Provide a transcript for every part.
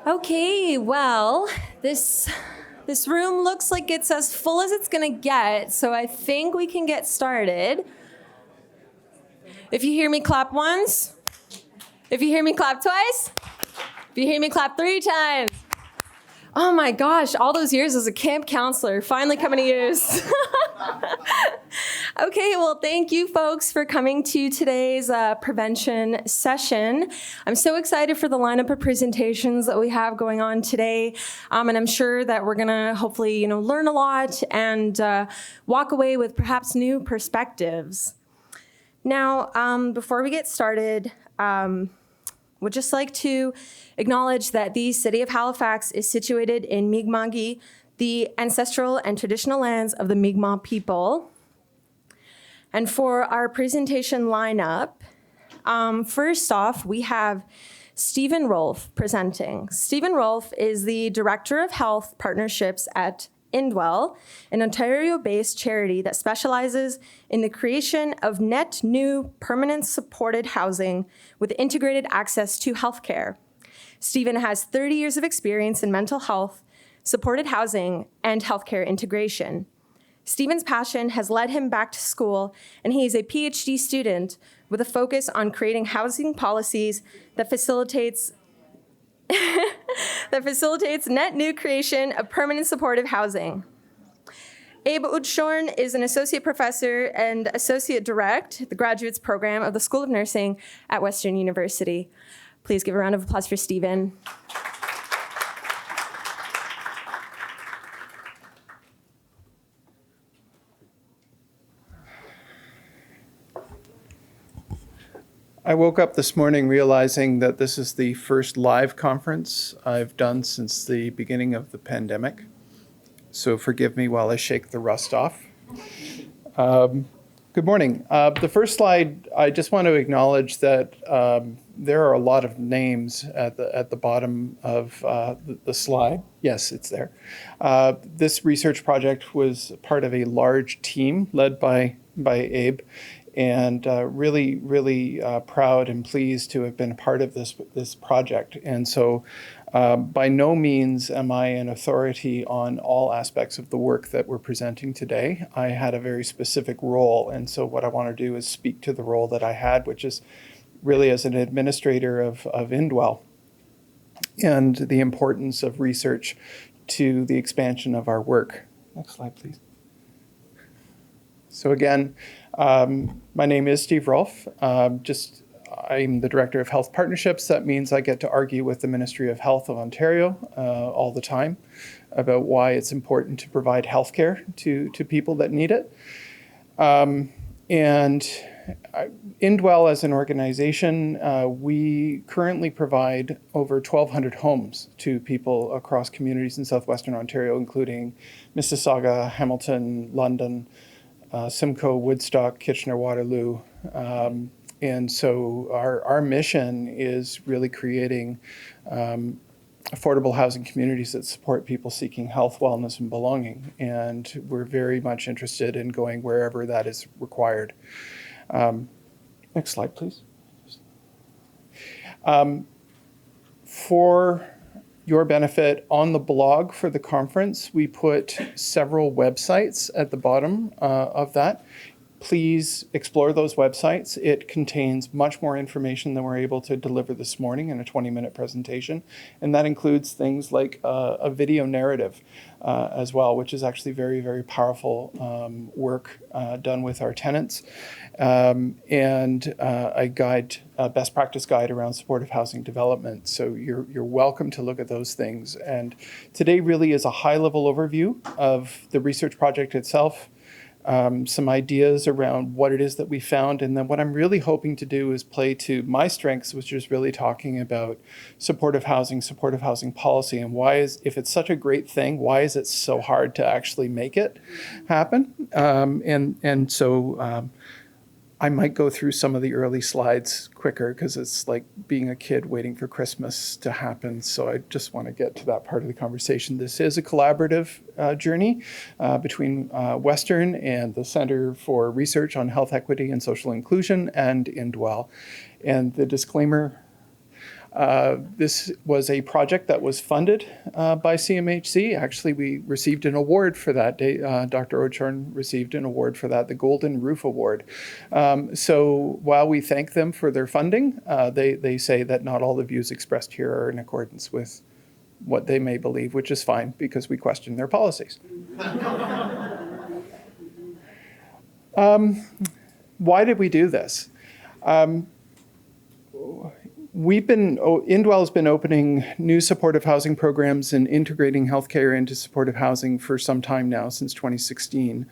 Okay, well, this room looks like it's as full as it's gonna get, so I think we can get started. If you hear me clap once, if you hear me clap twice, if you hear me clap 3 times. Oh my gosh, all those years as a camp counselor finally coming to use. Okay, well, thank you folks for coming to today's prevention session. I'm so excited for the lineup of presentations that we have going on today, and I'm sure that we're gonna hopefully, learn a lot and walk away with perhaps new perspectives. Now, before we get started, would just like to acknowledge that the city of Halifax is situated in Mi'kma'ki, the ancestral and traditional lands of the Mi'kmaq people. And for our presentation lineup, first off, we have Stephen Rolfe presenting. Stephen Rolfe is the Director of Health Partnerships at andEnding, an Ontario-based charity that specializes in the creation of net new permanent supported housing with integrated access to healthcare. Stephen has 30 years of experience in mental health, supported housing, and healthcare integration. Stephen's passion has led him back to school, and he is a PhD student with a focus on creating housing policies that facilitates net new creation of permanent supportive housing. Abe Udshorn is an associate professor and associate director at the graduates program of the School of Nursing at Western University. Please give a round of applause for Stephen. I woke up this morning realizing that this is the first live conference I've done since the beginning of the pandemic. So forgive me while I shake the rust off. Good morning. The first slide, I just want to acknowledge that there are a lot of names at the bottom of the slide. Yes, it's there. This research project was part of a large team led by Abe. And really proud and pleased to have been a part of this project. And so by no means am I an authority on all aspects of the work that we're presenting today. I had a very specific role, and so what I want to do is speak to the role that I had, which is really as an administrator of andEnding and the importance of research to the expansion of our work. Next slide, please. So again, my name is Steve Rolfe. I'm the Director of Health Partnerships. That means I get to argue with the Ministry of Health of Ontario all the time about why it's important to provide healthcare to people that need it. And andEnding as an organization, we currently provide over 1,200 homes to people across communities in southwestern Ontario, including Mississauga, Hamilton, London, Simcoe, Woodstock, Kitchener-Waterloo. And so our mission is really creating affordable housing communities that support people seeking health, wellness, and belonging. And we're very much interested in going wherever that is required. Next slide, please. For your benefit, on the blog for the conference, we put several websites at the bottom of that. Please explore those websites. It contains much more information than we're able to deliver this morning in a 20-minute presentation. And that includes things like a video narrative as well, which is actually very, very powerful work done with our tenants, and a guide, a best practice guide around supportive housing development. So you're welcome to look at those things. And today really is a high-level overview of the research project itself, some ideas around what it is that we found. And then what I'm really hoping to do is play to my strengths, which is really talking about supportive housing policy, and why is, if it's such a great thing, why is it so hard to actually make it happen? So I might go through some of the early slides quicker because it's like being a kid waiting for Christmas to happen. So I just want to get to that part of the conversation. This is a collaborative journey between Western and the Center for Research on Health Equity and Social Inclusion and andEnding. And the disclaimer, This was a project that was funded by CMHC. Actually, we received an award for that. Dr. Ochorn received an award for that, the Golden Roof Award. So while we thank them for their funding, they say that not all the views expressed here are in accordance with what they may believe, which is fine because we question their policies. Why did we do this? Indwell has been opening new supportive housing programs and integrating healthcare into supportive housing for some time now, since 2016.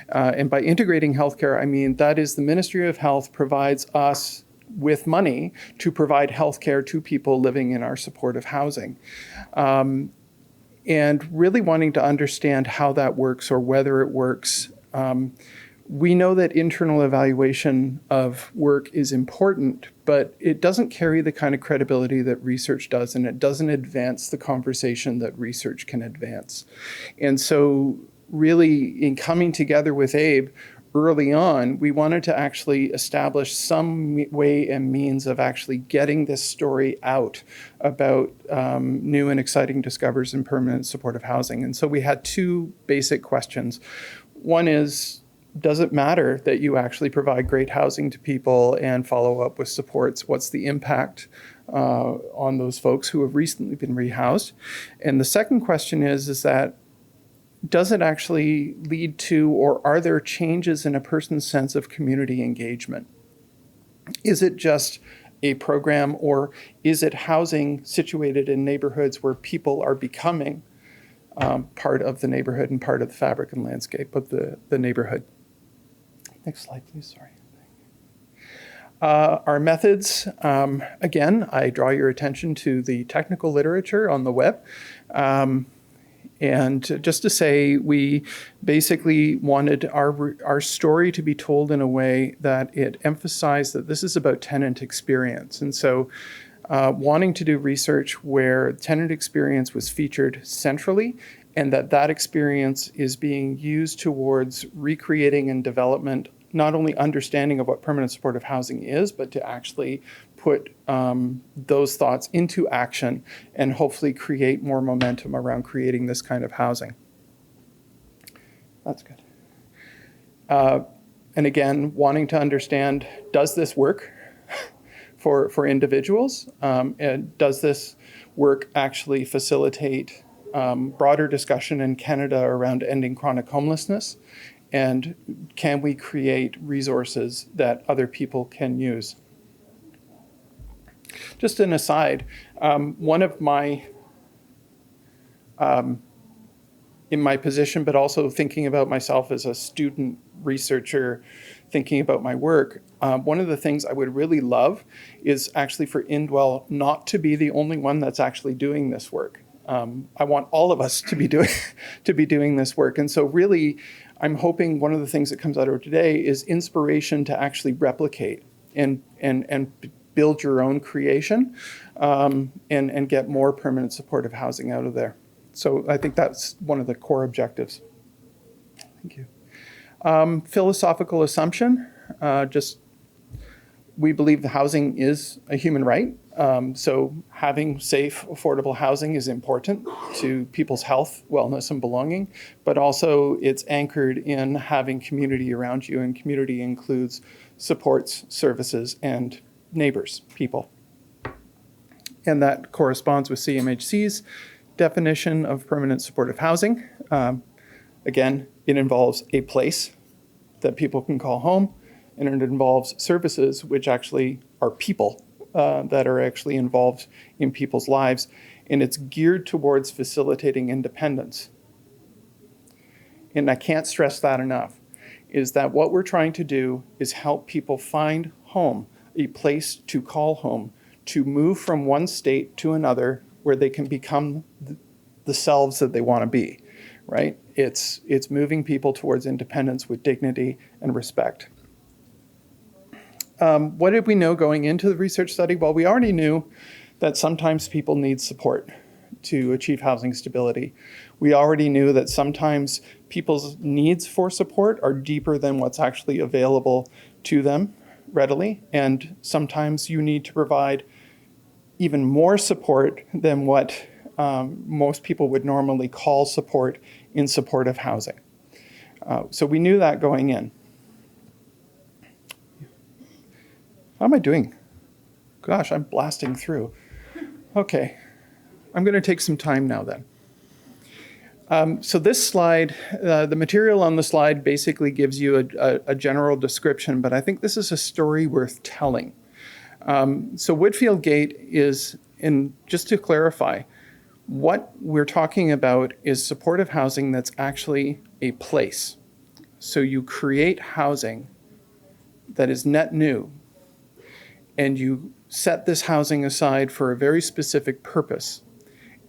And by integrating healthcare, I mean that is the Ministry of Health provides us with money to provide healthcare to people living in our supportive housing. And really wanting to understand how that works or whether it works. We know that internal evaluation of work is important, but it doesn't carry the kind of credibility that research does, and it doesn't advance the conversation that research can advance. And so really, in coming together with Abe early on, we wanted to actually establish some way and means of actually getting this story out about new and exciting discoveries in permanent supportive housing. And so we had two basic questions. One is, does it matter that you actually provide great housing to people and follow up with supports? What's the impact on those folks who have recently been rehoused? And the second question is that does it actually lead to, or are there changes in a person's sense of community engagement? Is it just a program, or is it housing situated in neighborhoods where people are becoming part of the neighborhood and part of the fabric and landscape of the neighborhood? Next slide, please. Sorry. Our methods, again, I draw your attention to the technical literature on the web. And just to say, we basically wanted our story to be told in a way that it emphasized that this is about tenant experience. And so wanting to do research where tenant experience was featured centrally, and that experience is being used towards recreating and development, not only understanding of what permanent supportive housing is, but to actually put those thoughts into action and hopefully create more momentum around creating this kind of housing. That's good. And again, wanting to understand, does this work for individuals? And does this work actually facilitate broader discussion in Canada around ending chronic homelessness? And can we create resources that other people can use? Just an aside, one of my, in my position, but also thinking about myself as a student researcher, thinking about my work, one of the things I would really love is actually for Indwell not to be the only one that's actually doing this work. I want all of us to be doing this work. And so really, I'm hoping one of the things that comes out of today is inspiration to actually replicate and build your own creation and get more permanent supportive housing out of there. So I think that's one of the core objectives. Thank you. Philosophical assumption, we believe the housing is a human right. So having safe, affordable housing is important to people's health, wellness, and belonging, but also it's anchored in having community around you, and community includes supports, services, and neighbors, people. And that corresponds with CMHC's definition of permanent supportive housing. Again, it involves a place that people can call home, and it involves services which actually are people that are actually involved in people's lives, and it's geared towards facilitating independence. And I can't stress that enough, is that what we're trying to do is help people find home, a place to call home, to move from one state to another where they can become the selves that they want to be, right? It's moving people towards independence with dignity and respect. What did we know going into the research study? Well, we already knew that sometimes people need support to achieve housing stability. We already knew that sometimes people's needs for support are deeper than what's actually available to them readily, and sometimes you need to provide even more support than what most people would normally call support in supportive housing. So we knew that going in. How am I doing? Gosh, I'm blasting through. Okay, I'm going to take some time now then. So this slide, the material on the slide basically gives you a general description, but I think this is a story worth telling. So Woodfield Gate is, just to clarify, what we're talking about is supportive housing that's actually a place. So you create housing that is net new, and you set this housing aside for a very specific purpose.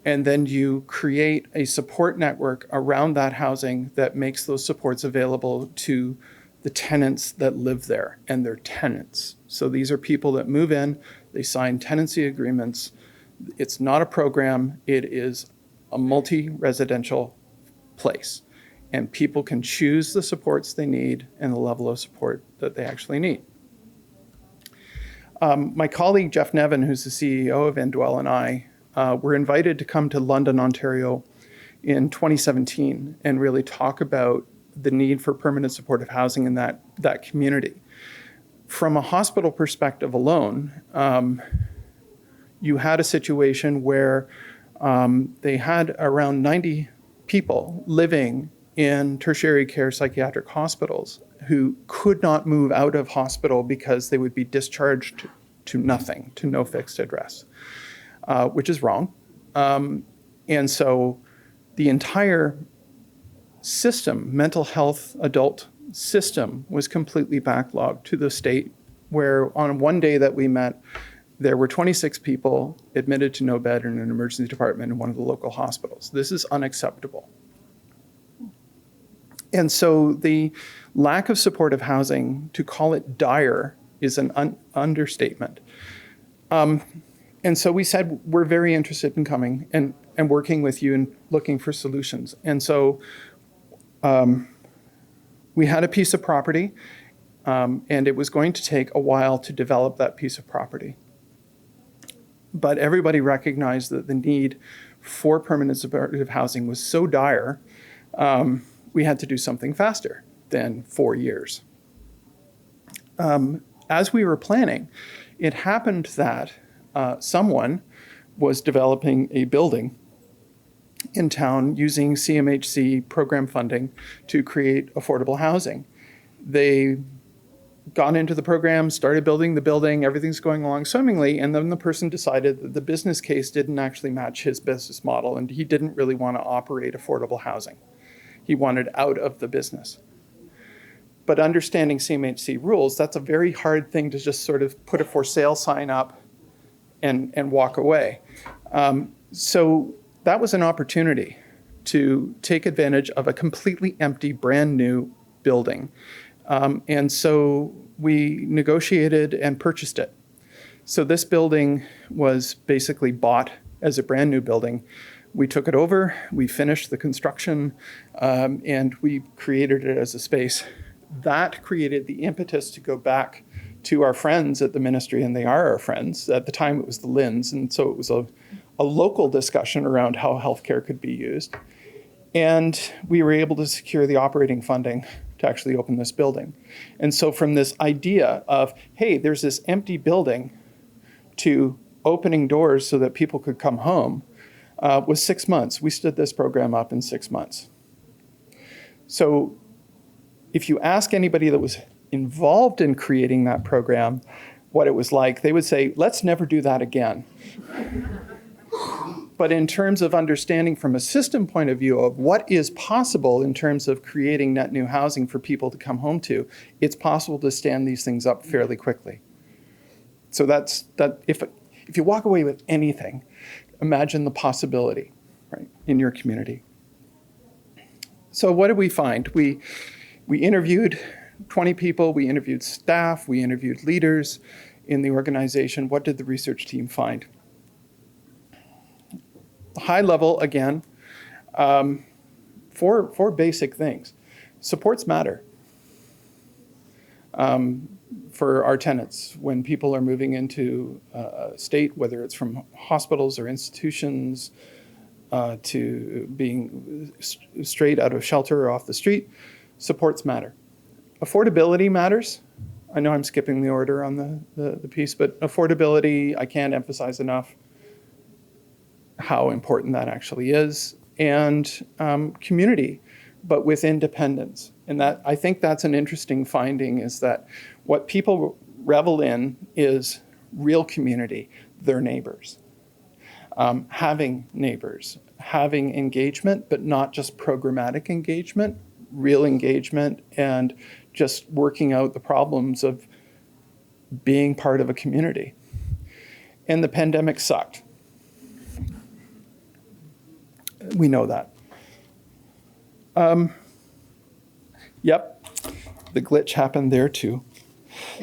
And then you create a support network around that housing that makes those supports available to the tenants that live there and their tenants. So these are people that move in, they sign tenancy agreements. It's not a program, it is a multi-residential place. And people can choose the supports they need and the level of support that they actually need. My colleague Jeff Nevin, who's the CEO of andDwell, and I were invited to come to London, Ontario in 2017 and really talk about the need for permanent supportive housing in that community. From a hospital perspective alone, you had a situation where they had around 90 people living in tertiary care psychiatric hospitals who could not move out of hospital because they would be discharged to nothing, to no fixed address, which is wrong. And so the entire system, mental health adult system, was completely backlogged to the state where on one day that we met, there were 26 people admitted to no bed in an emergency department in one of the local hospitals. This is unacceptable. And so the lack of supportive housing, to call it dire, is an understatement. And so we said, we're very interested in coming and working with you and looking for solutions. And so we had a piece of property, and it was going to take a while to develop that piece of property. But everybody recognized that the need for permanent supportive housing was so dire, we had to do something faster than 4 years. As we were planning, it happened that someone was developing a building in town using CMHC program funding to create affordable housing. They got into the program, started building the building, everything's going along swimmingly, and then the person decided that the business case didn't actually match his business model, and he didn't really want to operate affordable housing. He wanted out of the business. But understanding CMHC rules, that's a very hard thing to just sort of put a for sale sign up and walk away. So that was an opportunity to take advantage of a completely empty, brand new building. And so we negotiated and purchased it. So this building was basically bought as a brand new building. We took it over, we finished the construction, and we created it as a space. That created the impetus to go back to our friends at the ministry, and they are our friends. At the time, it was the Linds, and so it was a local discussion around how healthcare could be used. And we were able to secure the operating funding to actually open this building. And so from this idea of, hey, there's this empty building, to opening doors so that people could come home, was 6 months. We stood this program up in 6 months. So if you ask anybody that was involved in creating that program what it was like, they would say, let's never do that again. But in terms of understanding from a system point of view of what is possible in terms of creating net new housing for people to come home to, it's possible to stand these things up fairly quickly. So that's that. If you walk away with anything, imagine the possibility, right, in your community. So what did we find? We interviewed 20 people, we interviewed staff, we interviewed leaders in the organization. What did the research team find? High level, again, four basic things. Supports matter. for our tenants when people are moving into a state, whether it's from hospitals or institutions to being straight out of shelter or off the street. Supports matter. Affordability matters. I know I'm skipping the order on the piece, but affordability, I can't emphasize enough how important that actually is. And community, but with independence. And that, I think that's an interesting finding, is that what people revel in is real community, their neighbors. Having neighbors, having engagement, but not just programmatic engagement, real engagement, and just working out the problems of being part of a community. And the pandemic sucked. We know that. Yep, the glitch happened there too.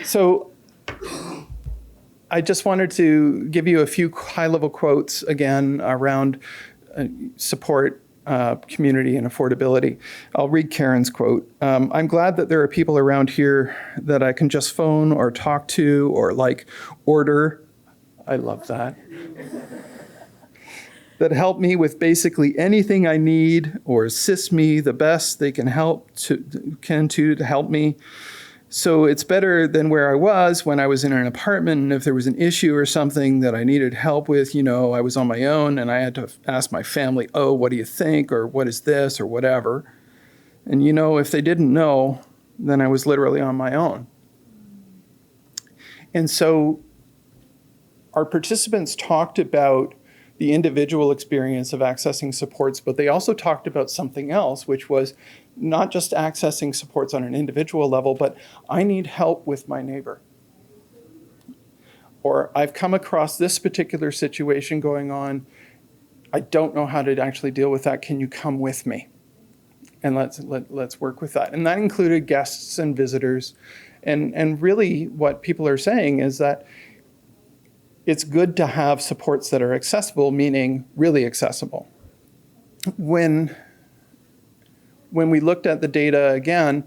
So I just wanted to give you a few high-level quotes again around support, community, and affordability. I'll read Karen's quote. I'm glad that there are people around here that I can just phone or talk to or order. I love that. That help me with basically anything I need or assist me the best they can to help me. So it's better than where I was when I was in an apartment, and if there was an issue or something that I needed help with, I was on my own and I had to ask my family, oh, what do you think? Or what is this? Or whatever. And if they didn't know, then I was literally on my own. And so our participants talked about the individual experience of accessing supports, but they also talked about something else, which was not just accessing supports on an individual level, but I need help with my neighbor. Or I've come across this particular situation going on. I don't know how to actually deal with that. Can you come with me? And let's work with that. And that included guests and visitors. And really what people are saying is that it's good to have supports that are accessible, meaning really accessible. When we looked at the data again,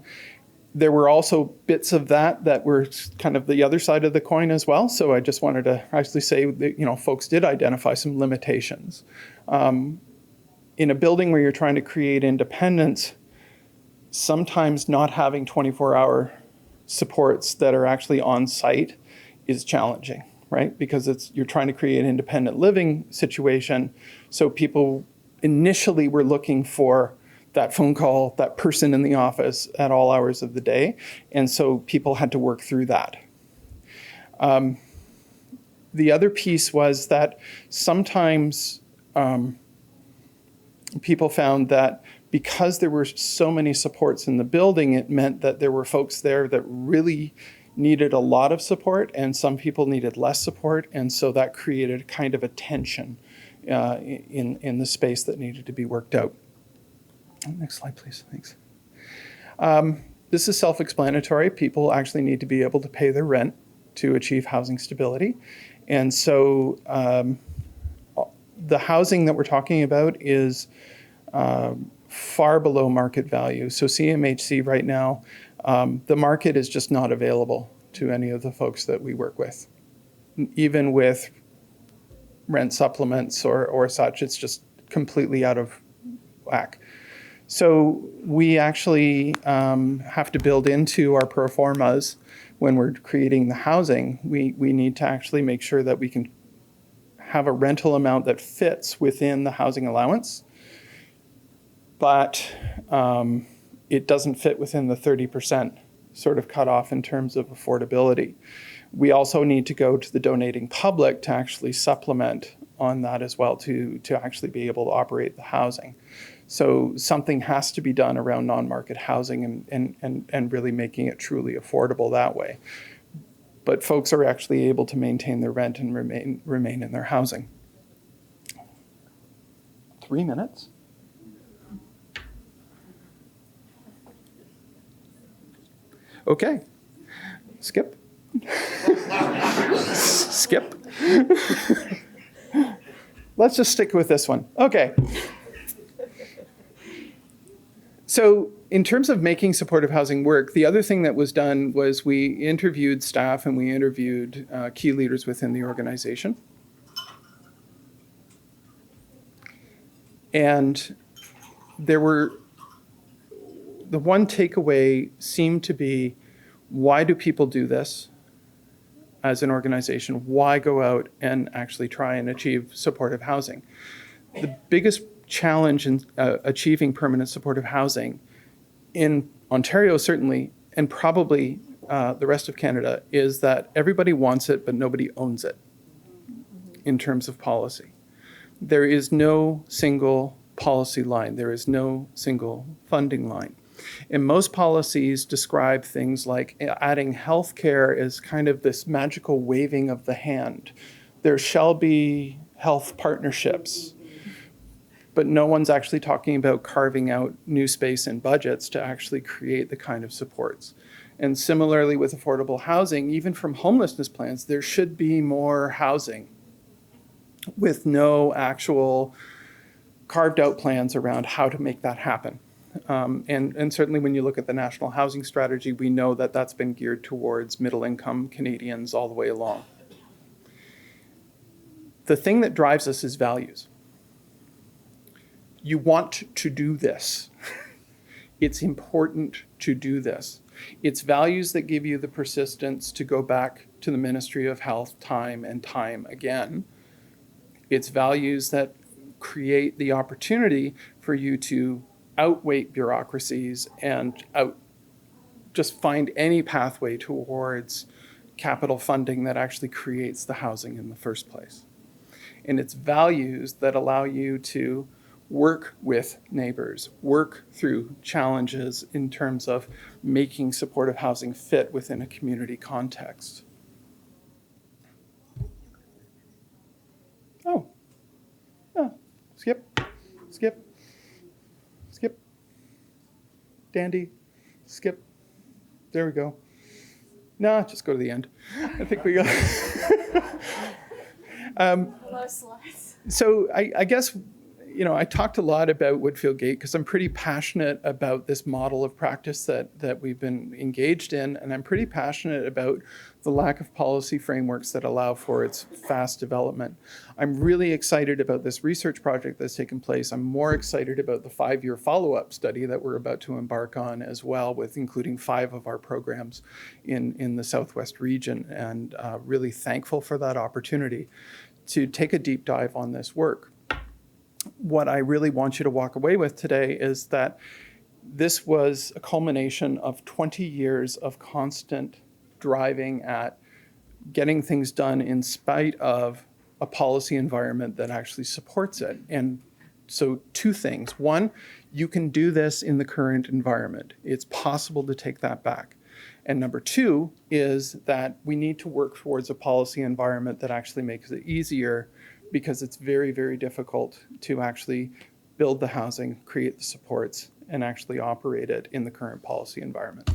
there were also bits of that were kind of the other side of the coin as well. So I just wanted to actually say that, folks did identify some limitations. In a building where you're trying to create independence, sometimes not having 24-hour supports that are actually on site is challenging, right? Because you're trying to create an independent living situation. So people initially were looking for that phone call, that person in the office at all hours of the day. And so people had to work through that. The other piece was that sometimes people found that because there were so many supports in the building, it meant that there were folks there that really needed a lot of support and some people needed less support. And so that created kind of a tension in the space that needed to be worked out. Next slide, please. Thanks. This is self-explanatory. People actually need to be able to pay their rent to achieve housing stability. And so the housing that we're talking about is far below market value. So CMHC right now, the market is just not available to any of the folks that we work with. Even with rent supplements or such, it's just completely out of whack. So we actually have to build into our pro formas when we're creating the housing. We need to actually make sure that we can have a rental amount that fits within the housing allowance, but it doesn't fit within the 30% sort of cutoff in terms of affordability. We also need to go to the donating public to actually supplement on that as well to actually be able to operate the housing. So something has to be done around non-market housing and really making it truly affordable that way. But folks are actually able to maintain their rent and remain in their housing. 3 minutes. Okay. Skip. Skip. Let's just stick with this one. Okay. So in terms of making supportive housing work, the other thing that was done was we interviewed staff and we interviewed key leaders within the organization. And the one takeaway seemed to be, why do people do this as an organization? Why go out and actually try and achieve supportive housing? The biggest challenge in achieving permanent supportive housing in Ontario, certainly, and probably the rest of Canada, is that everybody wants it, but nobody owns it in terms of policy. There is no single policy line. There is no single funding line. And most policies describe things like adding healthcare as kind of this magical waving of the hand. There shall be health partnerships, but no one's actually talking about carving out new space and budgets to actually create the kind of supports. And similarly with affordable housing, even from homelessness plans, there should be more housing with no actual carved out plans around how to make that happen. And certainly when you look at the National Housing Strategy, we know that that's been geared towards middle income Canadians all the way along. The thing that drives us is values. You want to do this. It's important to do this. It's values that give you the persistence to go back to the Ministry of Health time and time again. It's values that create the opportunity for you to outweigh bureaucracies and just find any pathway towards capital funding that actually creates the housing in the first place. And it's values that allow you to work with neighbors, work through challenges in terms of making supportive housing fit within a community context. Oh, yeah. Skip. Dandy, skip. There we go. Nah, just go to the end. I think we got. Hello, slides. So I guess, I talked a lot about Woodfield Gate because I'm pretty passionate about this model of practice that we've been engaged in, and I'm pretty passionate about the lack of policy frameworks that allow for its fast development. I'm really excited about this research project that's taken place. I'm more excited about the 5-year follow-up study that we're about to embark on as well, with including 5 of our programs in the Southwest region, and really thankful for that opportunity to take a deep dive on this work. What I really want you to walk away with today is that this was a culmination of 20 years of constant driving at getting things done in spite of a policy environment that actually supports it. And so 2 things. 1, you can do this in the current environment. It's possible to take that back. And number 2 is that we need to work towards a policy environment that actually makes it easier, because it's very, very difficult to actually build the housing, create the supports, and actually operate it in the current policy environment.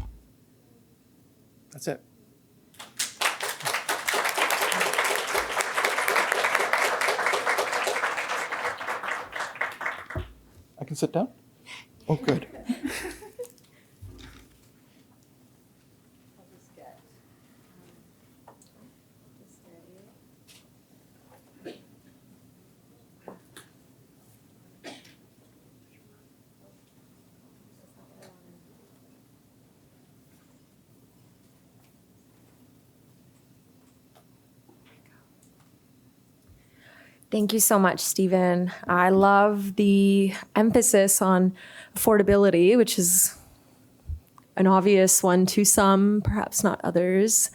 That's it. I can sit down? Oh, good. Thank you so much, Stephen. I love the emphasis on affordability, which is an obvious one to some, perhaps not others,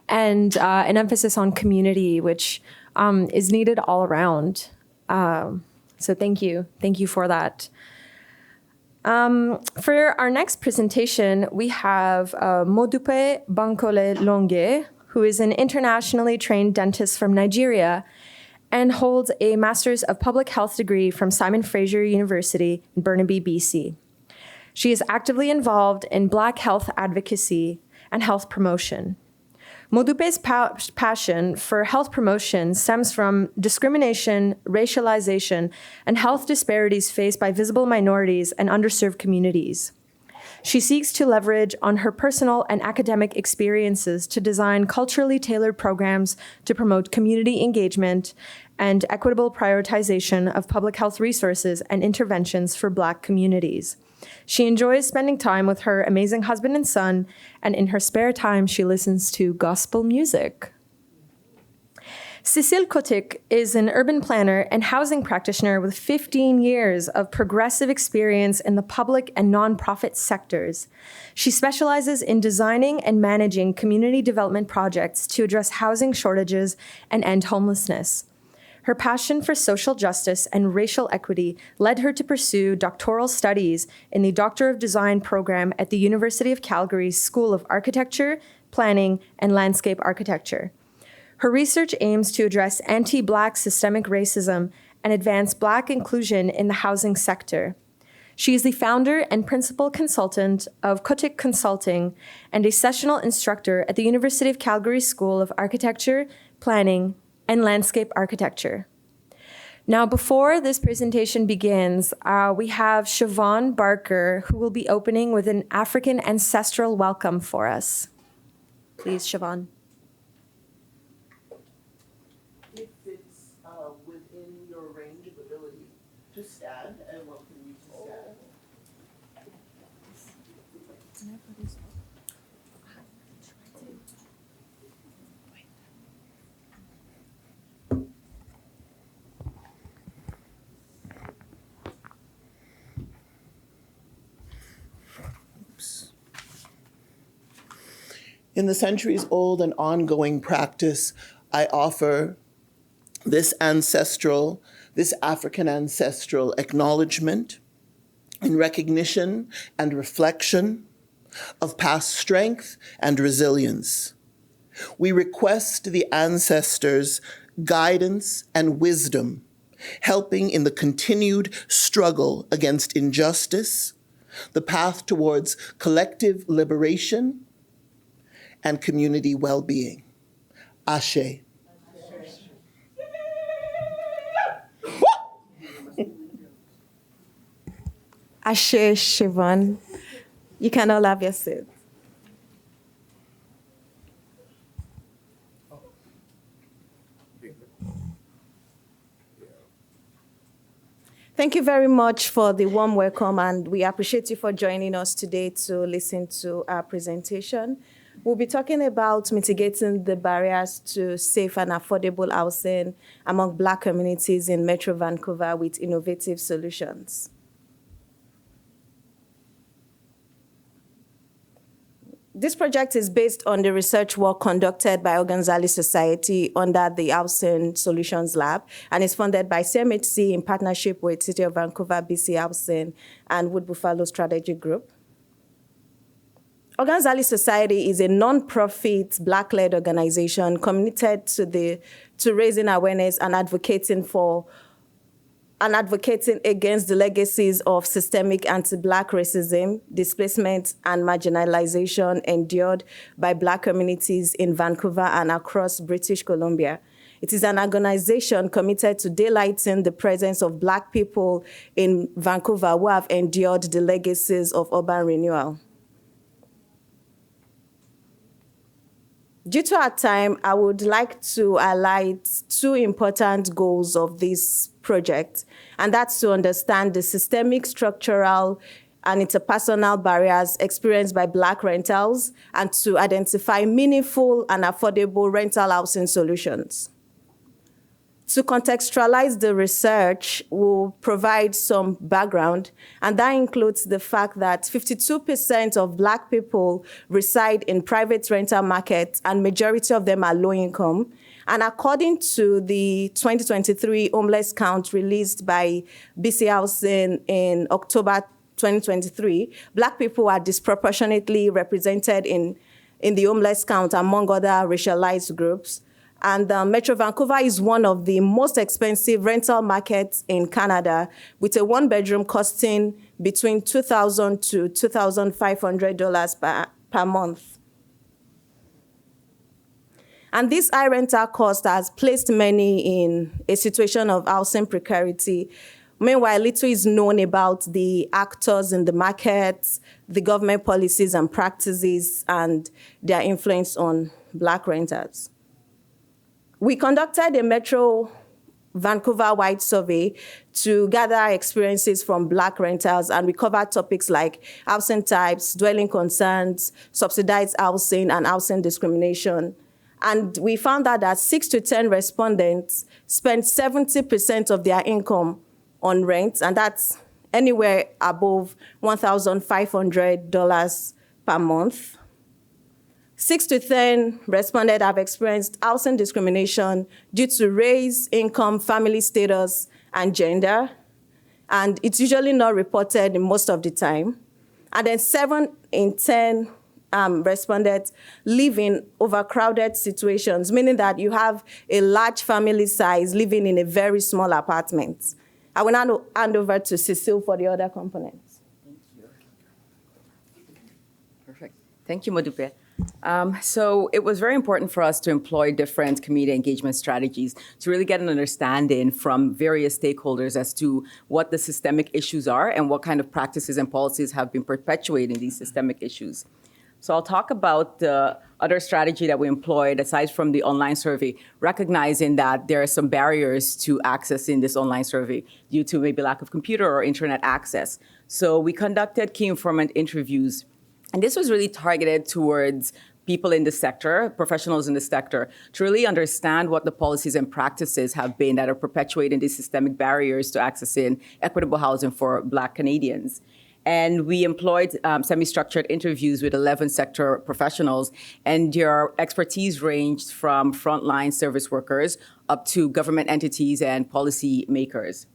and an emphasis on community, which is needed all around. So thank you. Thank you for that. For our next presentation, we have Modupe Bankole Longue, who is an internationally trained dentist from Nigeria and holds a Master's of Public Health degree from Simon Fraser University in Burnaby, BC. She is actively involved in Black health advocacy and health promotion. Modupe's passion for health promotion stems from discrimination, racialization, and health disparities faced by visible minorities and underserved communities. She seeks to leverage on her personal and academic experiences to design culturally tailored programs to promote community engagement and equitable prioritization of public health resources and interventions for Black communities. She enjoys spending time with her amazing husband and son, and in her spare time, she listens to gospel music. Cécile Kotick is an urban planner and housing practitioner with 15 years of progressive experience in the public and nonprofit sectors. She specializes in designing and managing community development projects to address housing shortages and end homelessness. Her passion for social justice and racial equity led her to pursue doctoral studies in the Doctor of Design program at the University of Calgary's School of Architecture, Planning, and Landscape Architecture. Her research aims to address anti-Black systemic racism and advance Black inclusion in the housing sector. She is the founder and principal consultant of Kotick Consulting and a sessional instructor at the University of Calgary School of Architecture, Planning, and Landscape Architecture. Now, before this presentation begins, we have Siobhan Barker, who will be opening with an African ancestral welcome for us. Please, Siobhan. If it's within your range of ability to stand, and welcome you to stand. In the centuries-old and ongoing practice, I offer this African ancestral acknowledgement in recognition and reflection of past strength and resilience. We request the ancestors' guidance and wisdom, helping in the continued struggle against injustice, the path towards collective liberation, and community well-being. Ashe. Ashe, Siobhan. You can all have your seat. Thank you very much for the warm welcome, and we appreciate you for joining us today to listen to our presentation. We'll be talking about mitigating the barriers to safe and affordable housing among Black communities in Metro Vancouver with innovative solutions. This project is based on the research work conducted by Oganzali Society under the Housing Solutions Lab, and is funded by CMHC in partnership with City of Vancouver, BC Housing, and Wood Buffalo Strategic Group. Oganzali Society is a non-profit Black-led organization committed to raising awareness and advocating against the legacies of systemic anti-Black racism, displacement, and marginalization endured by Black communities in Vancouver and across British Columbia. It is an organization committed to daylighting the presence of Black people in Vancouver who have endured the legacies of urban renewal. Due to our time, I would like to highlight two important goals of this project, and that's to understand the systemic, structural, and interpersonal barriers experienced by Black rentals, and to identify meaningful and affordable rental housing solutions. To contextualize the research, we'll provide some background, and that includes the fact that 52% of Black people reside in private rental markets, and majority of them are low income. And according to the 2023 homeless count released by BC Housing in October 2023, Black people are disproportionately represented in the homeless count among other racialized groups. And Metro Vancouver is one of the most expensive rental markets in Canada, with a one-bedroom costing between $2,000 to $2,500 per month. And this high rental cost has placed many in a situation of housing precarity, Meanwhile, little is known about the actors in the market, the government policies and practices, and their influence on Black renters. We conducted a Metro Vancouver-wide survey to gather experiences from Black renters, and we covered topics like housing types, dwelling concerns, subsidized housing, and housing discrimination. And we found out that 6 to 10 respondents spent 70% of their income on rent, and that's anywhere above $1,500 per month. 6 to 10 responded have experienced housing discrimination due to race, income, family status, and gender. And it's usually not reported most of the time. And then 7 in 10 responded live in overcrowded situations, meaning that you have a large family size living in a very small apartment. I will now hand over to Cecile for the other components. Thank you. Perfect. Thank you, Modupe. So it was very important for us to employ different community engagement strategies to really get an understanding from various stakeholders as to what the systemic issues are and what kind of practices and policies have been perpetuating these systemic issues. So I'll talk about the other strategy that we employed aside from the online survey, recognizing that there are some barriers to accessing this online survey due to maybe lack of computer or internet access. So we conducted key informant interviews. And this was really targeted towards people in the sector, professionals in the sector, to really understand what the policies and practices have been that are perpetuating these systemic barriers to accessing equitable housing for Black Canadians. And we employed semi-structured interviews with 11 sector professionals, and their expertise ranged from frontline service workers up to government entities and policy makers.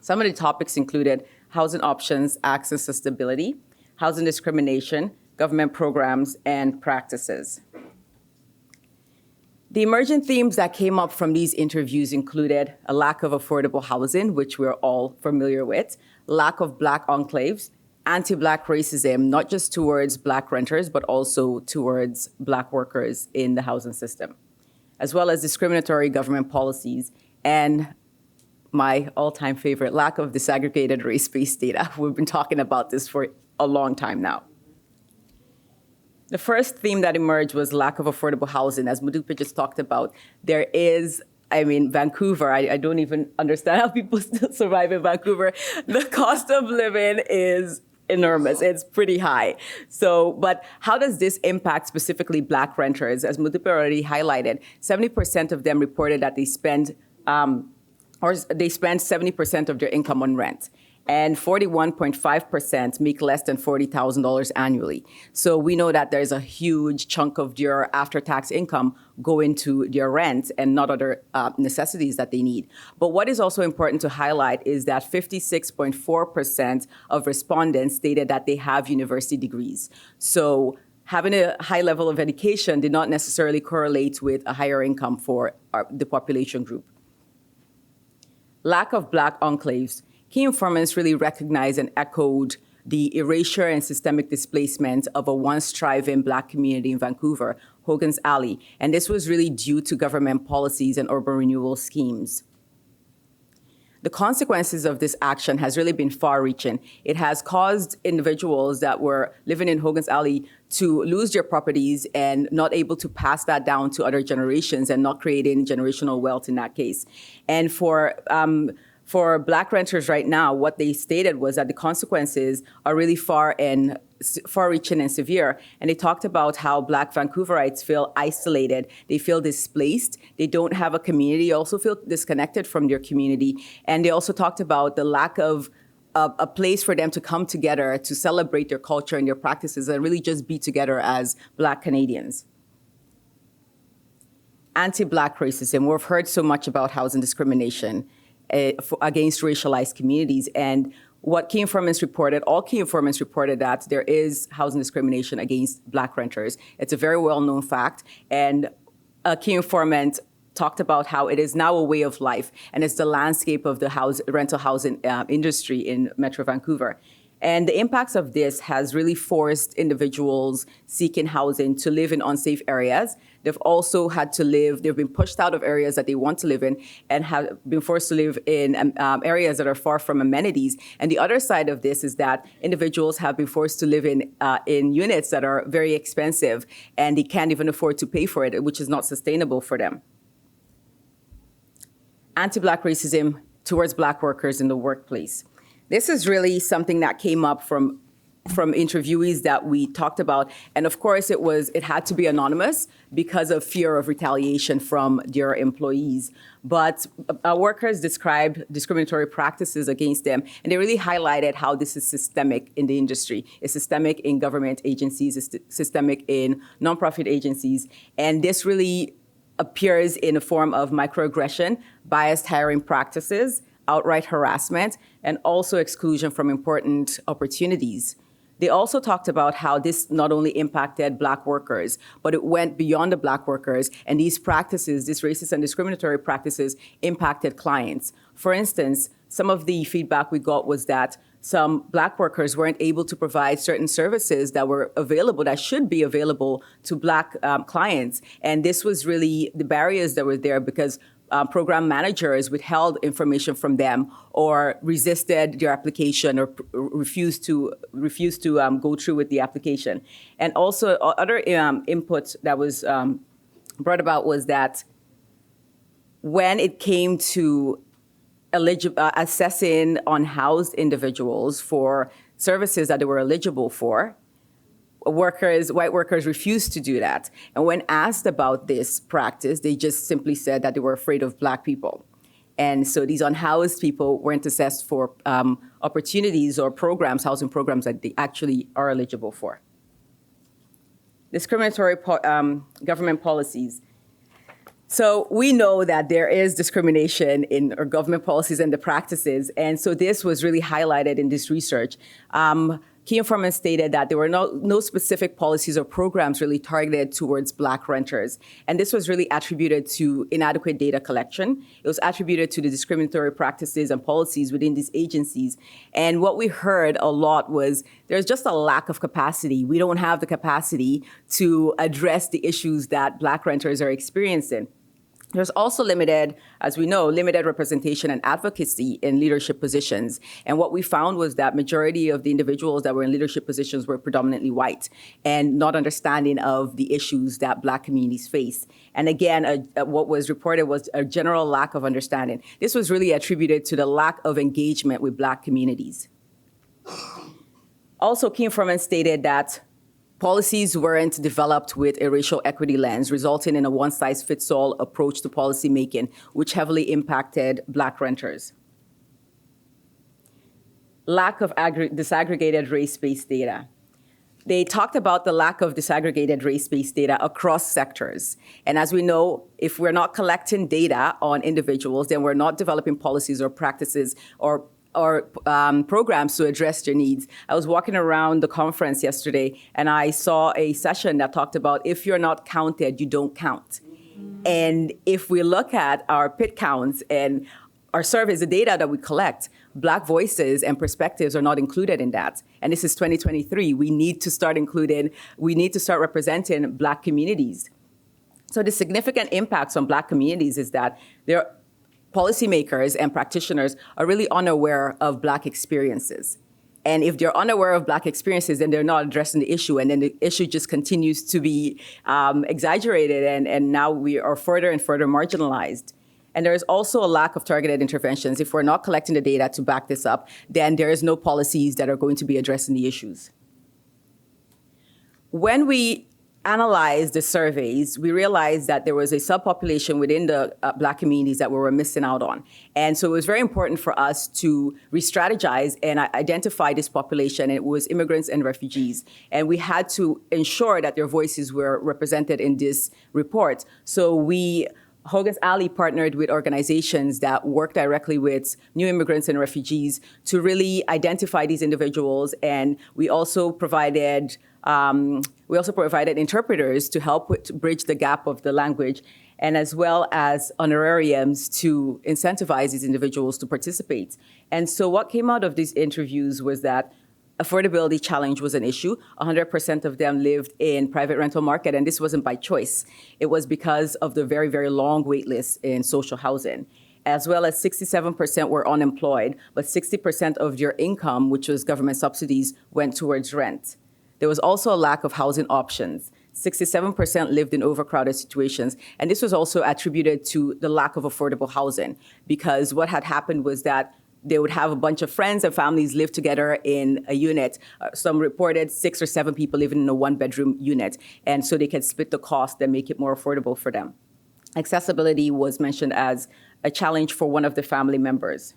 Some of the topics included housing options, access to stability, housing discrimination, government programs, and practices. The emergent themes that came up from these interviews included a lack of affordable housing, which we're all familiar with, lack of Black enclaves, anti-Black racism, not just towards Black renters, but also towards Black workers in the housing system, as well as discriminatory government policies, and my all-time favorite, lack of disaggregated race-based data. We've been talking about this for a long time now. The first theme that emerged was lack of affordable housing. As Modupe just talked about, there is, Vancouver, I don't even understand how people still survive in Vancouver. The cost of living is enormous. It's pretty high. So, but how does this impact specifically Black renters? As Modupe already highlighted, 70% of them reported that they spend 70% of their income on rent. And 41.5% make less than $40,000 annually. So we know that there's a huge chunk of their after-tax income going to their rent and not other necessities that they need. But what is also important to highlight is that 56.4% of respondents stated that they have university degrees. So having a high level of education did not necessarily correlate with a higher income for the population group. Lack of Black enclaves. Key informants really recognized and echoed the erasure and systemic displacement of a once thriving Black community in Vancouver, Hogan's Alley, and this was really due to government policies and urban renewal schemes. The consequences of this action has really been far-reaching. It has caused individuals that were living in Hogan's Alley to lose their properties and not able to pass that down to other generations and not creating generational wealth in that case. And for Black renters right now, what they stated was that the consequences are really far-reaching and severe. And they talked about how Black Vancouverites feel isolated, they feel displaced, they don't have a community, also feel disconnected from their community. And they also talked about the lack of a place for them to come together to celebrate their culture and their practices and really just be together as Black Canadians. Anti-Black racism. We've heard so much about housing discrimination against racialized communities. And what key informants reported, all key informants reported that there is housing discrimination against Black renters. It's a very well-known fact. And a key informant talked about how it is now a way of life, and it's the landscape of the rental housing industry in Metro Vancouver. And the impacts of this has really forced individuals seeking housing to live in unsafe areas. They've also had to live, they've been pushed out of areas that they want to live in and have been forced to live in areas that are far from amenities. And the other side of this is that individuals have been forced to live in units that are very expensive and they can't even afford to pay for it, which is not sustainable for them. Anti-Black racism towards Black workers in the workplace. This is really something that came up from interviewees that we talked about. And of course, it had to be anonymous because of fear of retaliation from their employees. But workers described discriminatory practices against them, and they really highlighted how this is systemic in the industry. It's systemic in government agencies, it's systemic in nonprofit agencies, and this really appears in a form of microaggression, biased hiring practices, outright harassment, and also exclusion from important opportunities. They also talked about how this not only impacted Black workers, but it went beyond the Black workers, and these practices, these racist and discriminatory practices, impacted clients. For instance, some of the feedback we got was that some Black workers weren't able to provide certain services that were available, that should be available to Black clients. And this was really the barriers that were there because program managers withheld information from them or resisted their application or refused to go through with the application. And also other input that was brought about was that when it came to assessing unhoused individuals for services that they were eligible for, white workers refused to do that. And when asked about this practice, they just simply said that they were afraid of Black people. And so these unhoused people weren't assessed for opportunities or programs, housing programs that they actually are eligible for. Discriminatory government policies. So we know that there is discrimination in our government policies and the practices. And so this was really highlighted in this research. Key informant stated that there were no specific policies or programs really targeted towards Black renters. And this was really attributed to inadequate data collection. It was attributed to the discriminatory practices and policies within these agencies. And what we heard a lot was there's just a lack of capacity. We don't have the capacity to address the issues that Black renters are experiencing. There's also limited representation and advocacy in leadership positions. And what we found was that majority of the individuals that were in leadership positions were predominantly white and not understanding of the issues that Black communities face. And again, what was reported was a general lack of understanding. This was really attributed to the lack of engagement with Black communities. Also, key informant stated that policies weren't developed with a racial equity lens, resulting in a one-size-fits-all approach to policymaking, which heavily impacted Black renters. Lack of disaggregated race-based data. They talked about the lack of disaggregated race-based data across sectors. And as we know, if we're not collecting data on individuals, then we're not developing policies or practices or programs to address their needs. I was walking around the conference yesterday and I saw a session that talked about if you're not counted, you don't count. Mm-hmm. And if we look at our PIT counts and our surveys, the data that we collect, Black voices and perspectives are not included in that. And this is 2023. We need to start representing Black communities. So the significant impacts on Black communities is that policymakers and practitioners are really unaware of Black experiences. And if they're unaware of Black experiences, then they're not addressing the issue, and then the issue just continues to be exaggerated, and now we are further and further marginalized. And there is also a lack of targeted interventions. If we're not collecting the data to back this up, then there is no policies that are going to be addressing the issues. When we analyzed the surveys, we realized that there was a subpopulation within the Black communities that we were missing out on. And so it was very important for us to re-strategize and identify this population. It was immigrants and refugees. And we had to ensure that their voices were represented in this report. So Hogan's Alley partnered with organizations that work directly with new immigrants and refugees to really identify these individuals. And we also provided interpreters to help bridge the gap of the language, and as well as honorariums to incentivize these individuals to participate. And so what came out of these interviews was that affordability challenge was an issue. 100% of them lived in private rental market, and this wasn't by choice. It was because of the very, very long wait list in social housing. As well as 67% were unemployed, but 60% of your income, which was government subsidies, went towards rent. There was also a lack of housing options. 67% lived in overcrowded situations, and this was also attributed to the lack of affordable housing, because what had happened was that they would have a bunch of friends and families live together in a unit. Some reported 6 or 7 people living in a one-bedroom unit, and so they could split the cost and make it more affordable for them. Accessibility was mentioned as a challenge for one of the family members.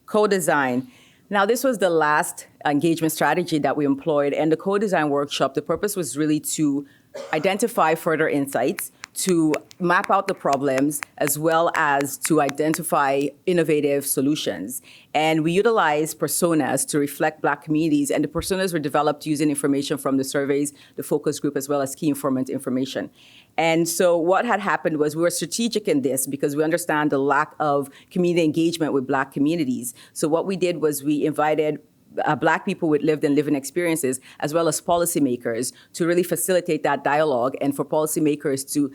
Co-design. Now, this was the last engagement strategy that we employed, and the co-design workshop, the purpose was really to identify further insights, to map out the problems, as well as to identify innovative solutions. And we utilized personas to reflect Black communities, and the personas were developed using information from the surveys, the focus group, as well as key informant information. And so what had happened was we were strategic in this because we understand the lack of community engagement with Black communities. So what we did was we invited Black people with lived and living experiences, as well as policymakers, to really facilitate that dialogue and for policymakers to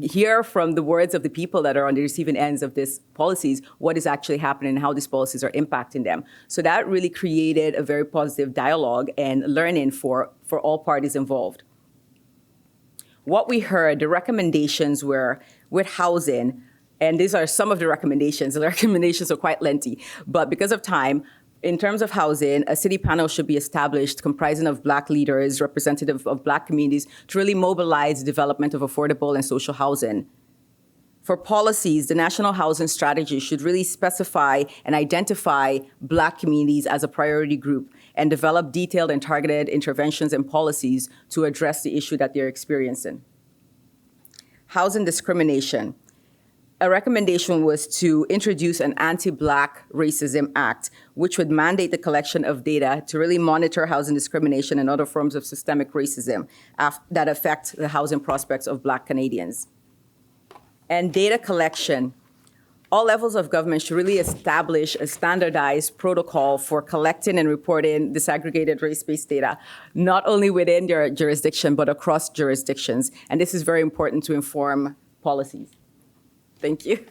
hear from the words of the people that are on the receiving ends of these policies what is actually happening and how these policies are impacting them. So that really created a very positive dialogue and learning for all parties involved. What we heard, the recommendations were with housing, and these are some of the recommendations. The recommendations are quite lengthy, but because of time, in terms of housing, a city panel should be established comprising of Black leaders, representative of Black communities, to really mobilize the development of affordable and social housing. For policies, the National Housing Strategy should really specify and identify Black communities as a priority group and develop detailed and targeted interventions and policies to address the issue that they're experiencing. Housing discrimination. A recommendation was to introduce an anti-Black racism act, which would mandate the collection of data to really monitor housing discrimination and other forms of systemic racism that affect the housing prospects of Black Canadians. And data collection. All levels of government should really establish a standardized protocol for collecting and reporting disaggregated race-based data, not only within your jurisdiction, but across jurisdictions. And this is very important to inform policies. Thank you.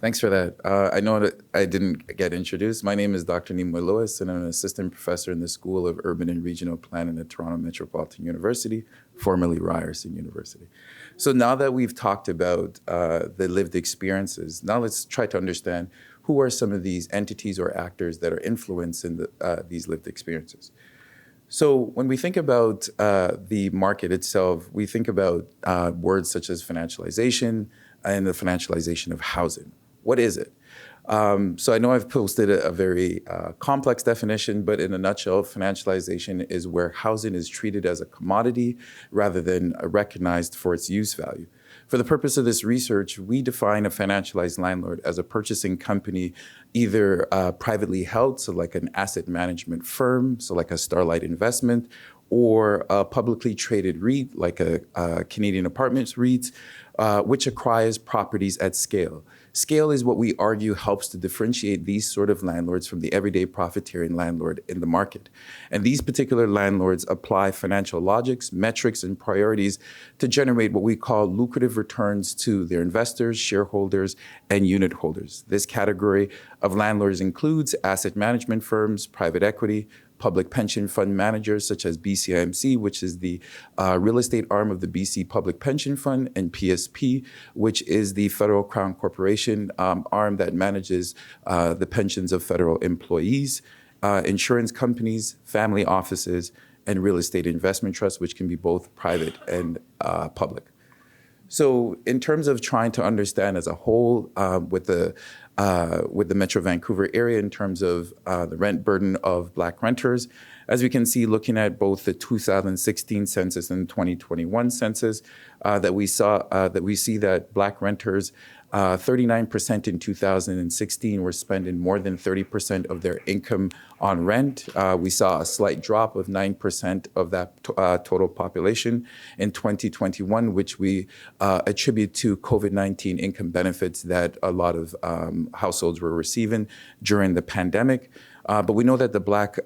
Thanks for that. I know that I didn't get introduced. My name is Dr. Nimoy Lewis, and I'm an assistant professor in the School of Urban and Regional Planning at Toronto Metropolitan University, formerly Ryerson University. So now that we've talked about the lived experiences, now let's try to understand who are some of these entities or actors that are influencing these lived experiences. So when we think about the market itself, we think about words such as financialization and the financialization of housing. What is it? So I know I've posted a very complex definition, but in a nutshell, financialization is where housing is treated as a commodity rather than recognized for its use value. For the purpose of this research, we define a financialized landlord as a purchasing company, either privately held, so like an asset management firm, so like a Starlight Investment, or a publicly traded REIT, like a Canadian Apartments REIT, which acquires properties at scale. Scale is what we argue helps to differentiate these sort of landlords from the everyday profiteering landlord in the market. And these particular landlords apply financial logics, metrics, and priorities to generate what we call lucrative returns to their investors, shareholders, and unit holders. This category of landlords includes asset management firms, private equity, public pension fund managers such as BCIMC, which is the real estate arm of the BC Public Pension Fund, and PSP, which is the Federal Crown Corporation arm that manages the pensions of federal employees, insurance companies, family offices, and real estate investment trusts, which can be both private and public. So in terms of trying to understand as a whole with the Metro Vancouver area in terms of the rent burden of Black renters, as we can see looking at both the 2016 census and 2021 census, that we see that Black renters 39% in 2016 were spending more than 30% of their income on rent. We saw a slight drop of 9% of that total population in 2021, which we attribute to COVID-19 income benefits that a lot of households were receiving during the pandemic. But we know that the black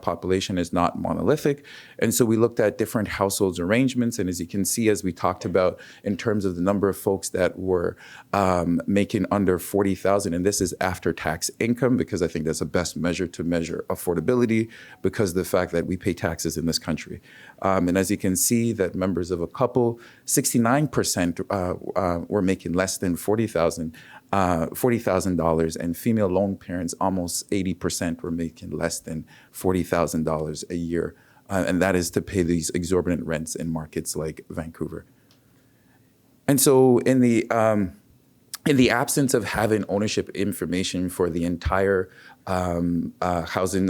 population is not monolithic, and so we looked at different households arrangements. And as you can see, as we talked about in terms of the number of folks that were making under $40,000, and this is after tax income, because I think that's the best measure to measure affordability, because of the fact that we pay taxes in this country. And as you can see, that members of a couple, 69% were making less than $40,000, and female lone parents, almost 80% were making less than $40,000 a year. And that is to pay these exorbitant rents in markets like Vancouver. And so in the absence of having ownership information for the entire housing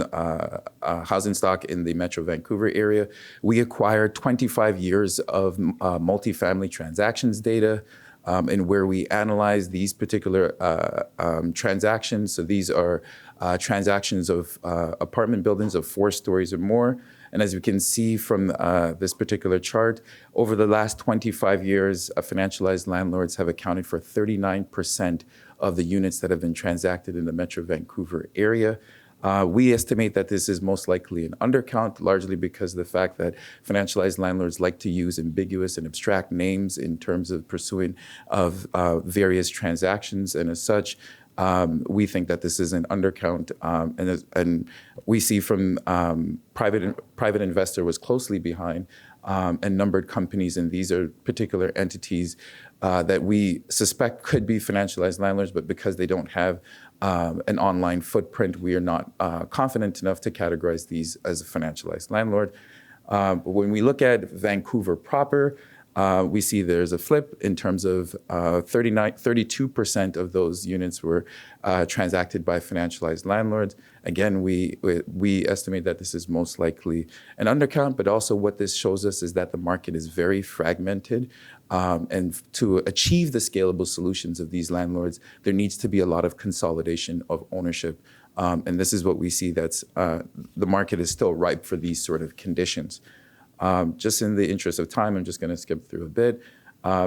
stock in the Metro Vancouver area, we acquired 25 years of multifamily transactions data, and where we analyze these particular transactions. So these are transactions of apartment buildings of 4 stories or more. And as we can see from this particular chart, over the last 25 years, financialized landlords have accounted for 39% of the units that have been transacted in the Metro Vancouver area. We estimate that this is most likely an undercount, largely because of the fact that financialized landlords like to use ambiguous and abstract names in terms of pursuing of various transactions. And as such, we think that this is an undercount. And we see from private investor was closely behind and numbered companies, and these are particular entities that we suspect could be financialized landlords, but because they don't have an online footprint, we are not confident enough to categorize these as a financialized landlord. But when we look at Vancouver proper, we see there's a flip in terms of 32% of those units were transacted by financialized landlords. Again, we estimate that this is most likely an undercount, but also what this shows us is that the market is very fragmented. And to achieve the scalable solutions of these landlords, there needs to be a lot of consolidation of ownership. And this is what we see, that's the market is still ripe for these sort of conditions. Just in the interest of time, I'm just going to skip through a bit.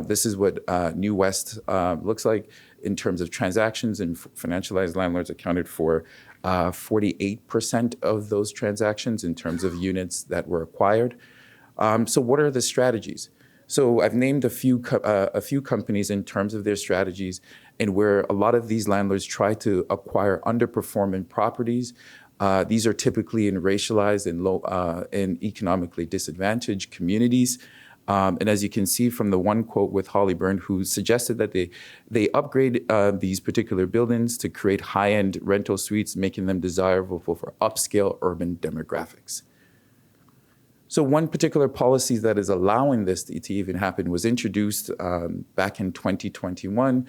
This is what New West looks like in terms of transactions, and financialized landlords accounted for 48% of those transactions in terms of units that were acquired. So what are the strategies? So I've named a few companies in terms of their strategies, and where a lot of these landlords try to acquire underperforming properties. These are typically in racialized and low and economically disadvantaged communities. And as you can see from the one quote with Hollyburn, who suggested that they upgrade these particular buildings to create high-end rental suites, making them desirable for upscale urban demographics. So one particular policy that is allowing this to even happen was introduced back in 2021,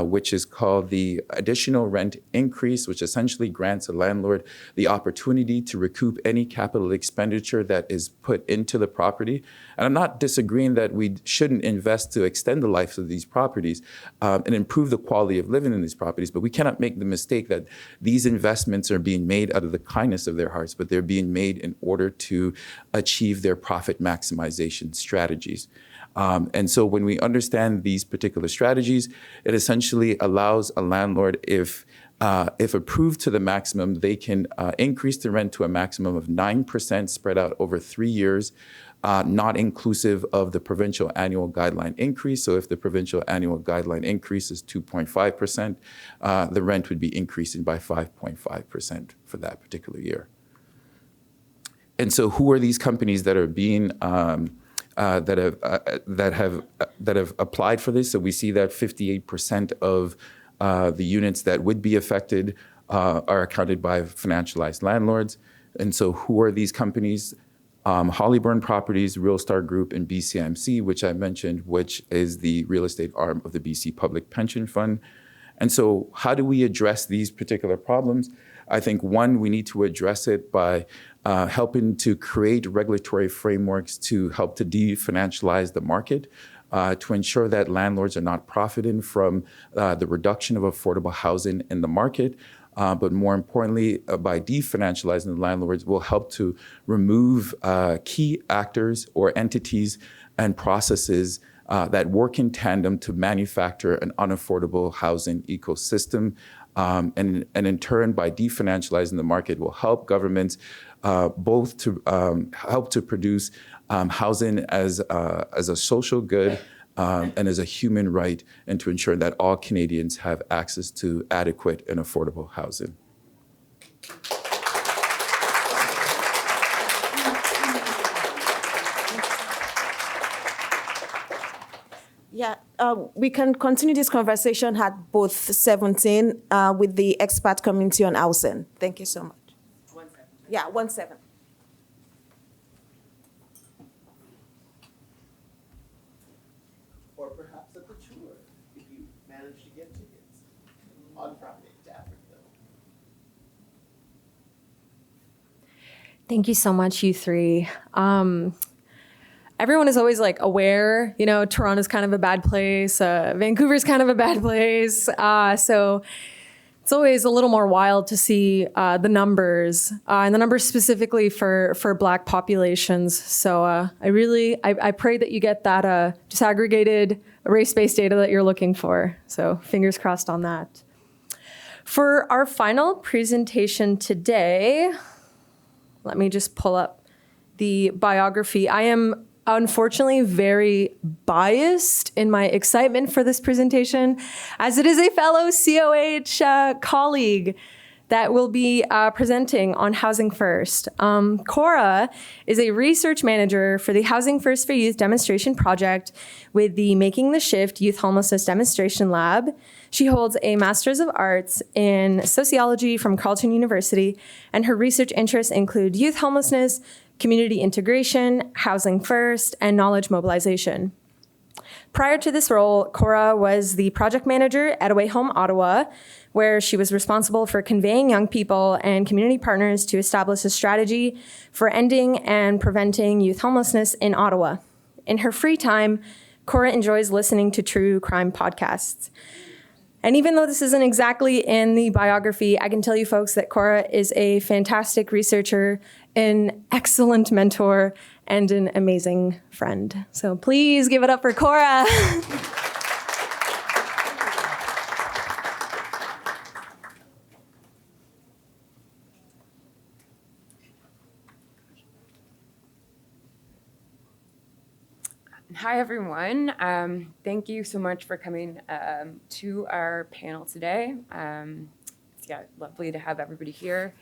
which is called the additional rent increase, which essentially grants a landlord the opportunity to recoup any capital expenditure that is put into the property. And I'm not disagreeing that we shouldn't invest to extend the life of these properties and improve the quality of living in these properties, but we cannot make the mistake that these investments are being made out of the kindness of their hearts, but they're being made in order to achieve their profit maximization strategies. And so when we understand these particular strategies, it essentially allows a landlord, if approved to the maximum, they can increase the rent to a maximum of 9% spread out over 3 years, not inclusive of the provincial annual guideline increase. So if the provincial annual guideline increase is 2.5%, the rent would be increasing by 5.5% for that particular year. And so who are these companies that are being that have applied for this? So we see that 58% of the units that would be affected are accounted by financialized landlords. And so who are these companies? Hollyburn Properties, Real Star Group, and BCMC, which I mentioned, which is the real estate arm of the BC Public Pension Fund. And so how do we address these particular problems? I think, one, we need to address it by helping to create regulatory frameworks to help to definancialize the market. to ensure that landlords are not profiting from the reduction of affordable housing in the market. But more importantly, by definancializing the landlords, will help to remove key actors or entities and processes that work in tandem to manufacture an unaffordable housing ecosystem. And in turn, by definancializing the market, will help governments both to help to produce housing as a social good and as a human right, and to ensure that all Canadians have access to adequate and affordable housing. Yeah, we can continue this conversation at booth 17 with the expert community on housing. Thank you so much. 17. Yeah, 17. Or perhaps at the tour, if you manage to get tickets on Friday to Africa. Thank you so much, you three. Everyone is always like aware, Toronto's kind of a bad place. Vancouver's kind of a bad place. So it's always a little more wild to see the numbers and the numbers specifically for Black populations. So I pray that you get that disaggregated race-based data that you're looking for. So fingers crossed on that. For our final presentation today, let me just pull up the biography. I am unfortunately very biased in my excitement for this presentation, as it is a fellow COH colleague that will be presenting on Housing First. Cora is a research manager for the Housing First for Youth demonstration project with the Making the Shift Youth Homelessness Demonstration Lab. She holds a Master's of Arts in Sociology from Carleton University, and her research interests include youth homelessness, community integration, housing first, and knowledge mobilization. Prior to this role, Cora was the project manager at Away Home Ottawa, where she was responsible for conveying young people and community partners to establish a strategy for ending and preventing youth homelessness in Ottawa. In her free time, Cora enjoys listening to true crime podcasts. And even though this isn't exactly in the biography, I can tell you folks that Cora is a fantastic researcher, an excellent mentor, and an amazing friend. So please give it up for Cora. Hi, everyone. Thank you so much for coming to our panel today. It's lovely to have everybody here.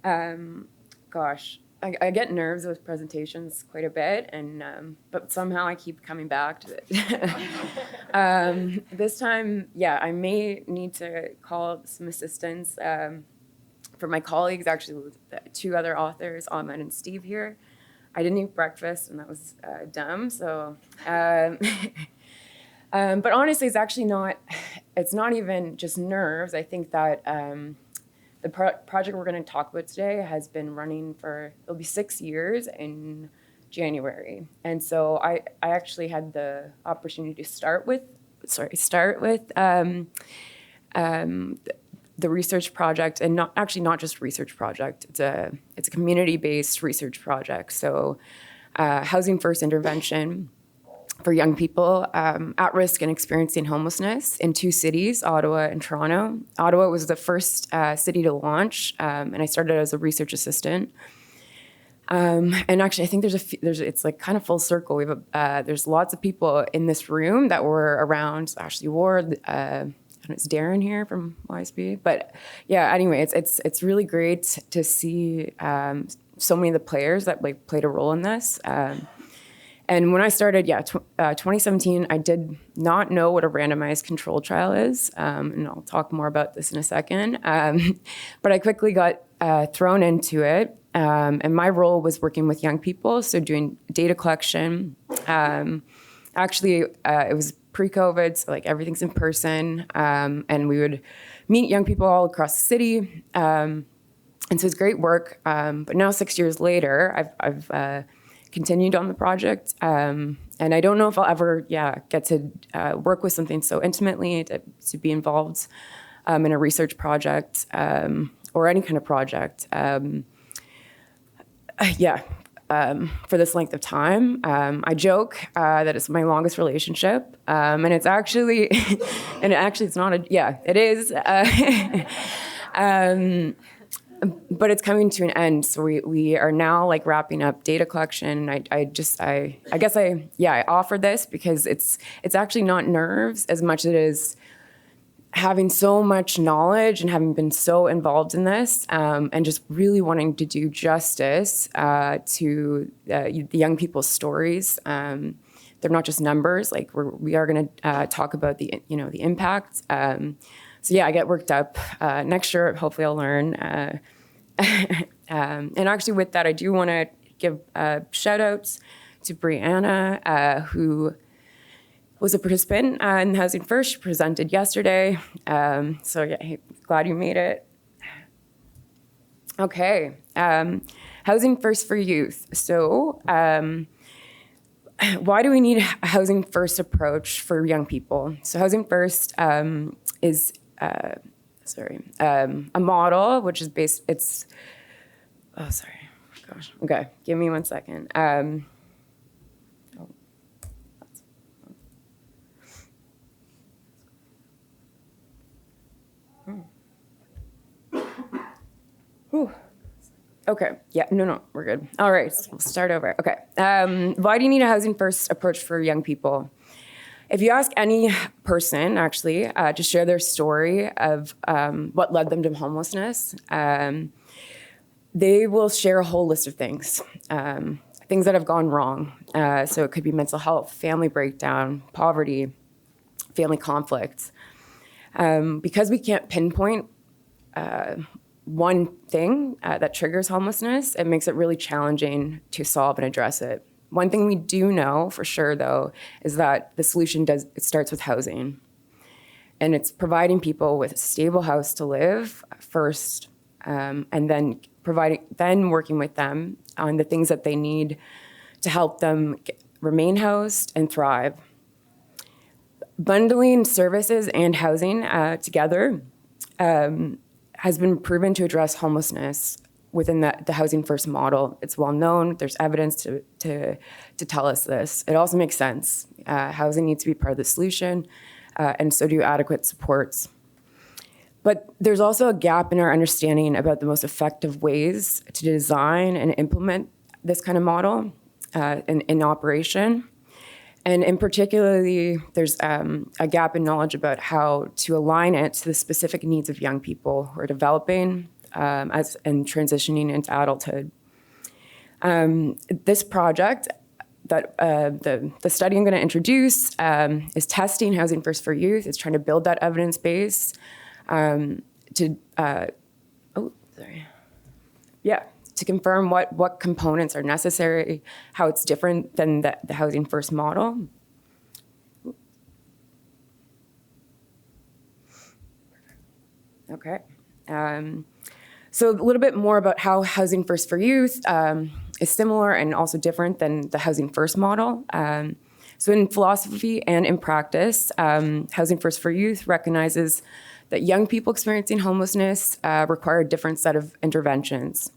Gosh, I get nerves with presentations quite a bit, but somehow I keep coming back to it. This time, I may need to call some assistance for my colleagues, actually with two other authors, Ahmed and Steve here. I didn't eat breakfast, and that was dumb. So, but honestly, it's not even just nerves. I think that the project we're going to talk about today has been running it'll be 6 years in January. And so I actually had the opportunity to start with the research project, and not just research project. It's a community-based research project. So, housing first intervention for young people at risk and experiencing homelessness in two cities, Ottawa and Toronto. Ottawa was the first city to launch, and I started as a research assistant. And actually, I think it's like kind of full circle. There's lots of people in this room that were around. Ashley Ward. And it's Darren here from YSB. But anyway, it's really great to see so many of the players that played a role in this. And when I started, 2017, I did not know what a randomized controlled trial is, and I'll talk more about this in a second. But I quickly got thrown into it, and my role was working with young people, so doing data collection. Actually, it was pre-COVID, so everything's in person, and we would meet young people all across the city, and so it's great work. But now 6 years later, I've continued on the project. And I don't know if I'll ever, get to work with something so intimately, to be involved in a research project or any kind of project. For this length of time. I joke that it's my longest relationship, and it's actually, it's not it is. But it's coming to an end, so we are now like wrapping up data collection. I guess I offer this because it's actually not nerves as much as it is having so much knowledge and having been so involved in this, and just really wanting to do justice to the young people's stories. They're not just numbers. Like we are going to talk about the impact. I get worked up. Next year, hopefully, I'll learn. And actually, with that, I do want to give shout outs to Brianna, who was a participant in Housing First. She presented yesterday. Glad you made it. Okay, Housing First for Youth. So why do we need a Housing First approach for young people? So Housing First is a model which is based, okay, give me 1 second. Okay, we're good. All right, we'll start over. Okay, why do you need a Housing First approach for young people? If you ask any person, actually, to share their story of what led them to homelessness, they will share a whole list of things, things that have gone wrong. So it could be mental health, family breakdown, poverty, family conflict. Because we can't pinpoint one thing that triggers homelessness, it makes it really challenging to solve and address it. One thing we do know for sure, though, is that the solution starts with housing. And it's providing people with a stable house to live first, and then working with them on the things that they need to help them remain housed and thrive. Bundling services and housing together has been proven to address homelessness within the Housing First model. It's well known. There's evidence to tell us this. It also makes sense. Housing needs to be part of the solution, and so do adequate supports. But there's also a gap in our understanding about the most effective ways to design and implement this kind of model in operation. And in particularly, there's a gap in knowledge about how to align it to the specific needs of young people who are developing and transitioning into adulthood. This project, that the study I'm going to introduce, is testing Housing First for Youth. It's trying to build that evidence base to confirm what components are necessary, how it's different than the Housing First model. Okay. So a little bit more about how Housing First for Youth is similar and also different than the Housing First model. So in philosophy and in practice, Housing First for Youth recognizes that young people experiencing homelessness require a different set of interventions.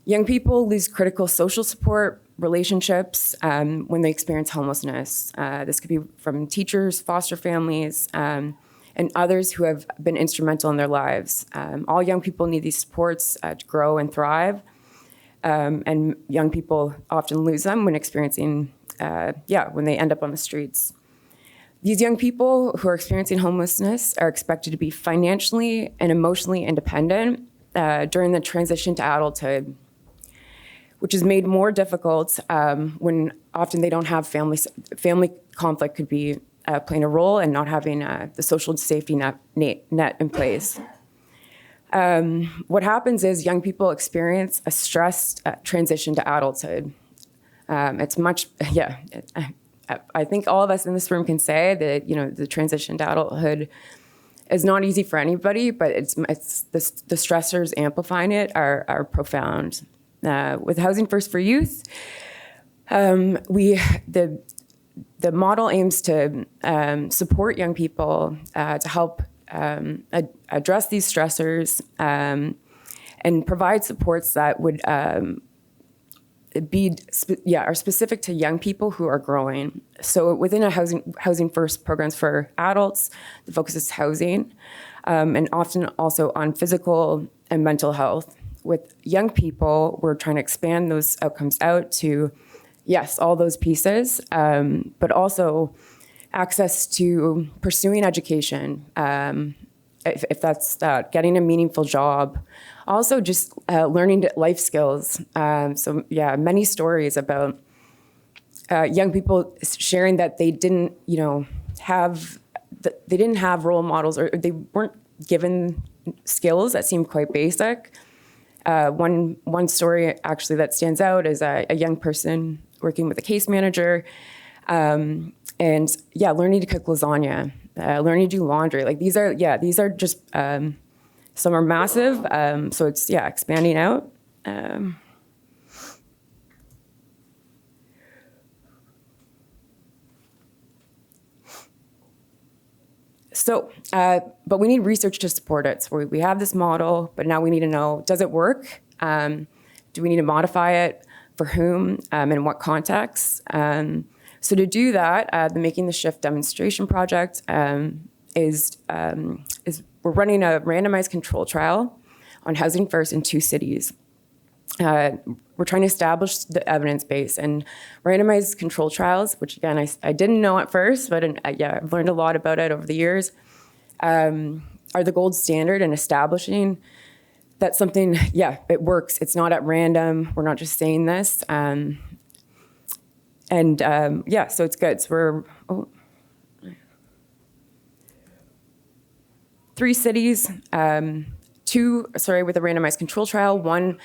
Young people lose critical social support, relationships when they experience homelessness. This could be from teachers, foster families, and others who have been instrumental in their lives. All young people need these supports to grow and thrive. And young people often lose them when experiencing, when they end up on the streets. These young people who are experiencing homelessness are expected to be financially and emotionally independent during the transition to adulthood, which is made more difficult when often they don't have family conflict could be playing a role and not having the social safety net in place. What happens is young people experience a stressed transition to adulthood. I think all of us in this room can say that the transition to adulthood is not easy for anybody, but the stressors amplifying it are profound. With Housing First for Youth, The model aims to support young people to help address these stressors and provide supports that would are specific to young people who are growing. So within a housing first programs for adults, the focus is housing, and often also on physical and mental health. With young people, we're trying to expand those outcomes out to, yes, all those pieces, but also access to pursuing education, if that's getting a meaningful job. Also just learning life skills. So yeah, many stories about young people sharing that they didn't, have role models, or they weren't given skills that seemed quite basic. One story actually that stands out is a young person working with a case manager, and learning to cook lasagna, learning to do laundry. Like these are just some are massive. So it's expanding out. But we need research to support it. So we have this model, but now we need to know, does it work? Do we need to modify it? For whom? In what context? So to do that, the Making the Shift demonstration project is we're running a randomized control trial on housing first in 2 cities. We're trying to establish the evidence base, and randomized control trials, which again, I didn't know at first, but I've learned a lot about it over the years, are the gold standard in establishing that something, it works. It's not at random. We're not just saying this. So it's good. So we're 3 cities, 2, with a randomized control trial. 1,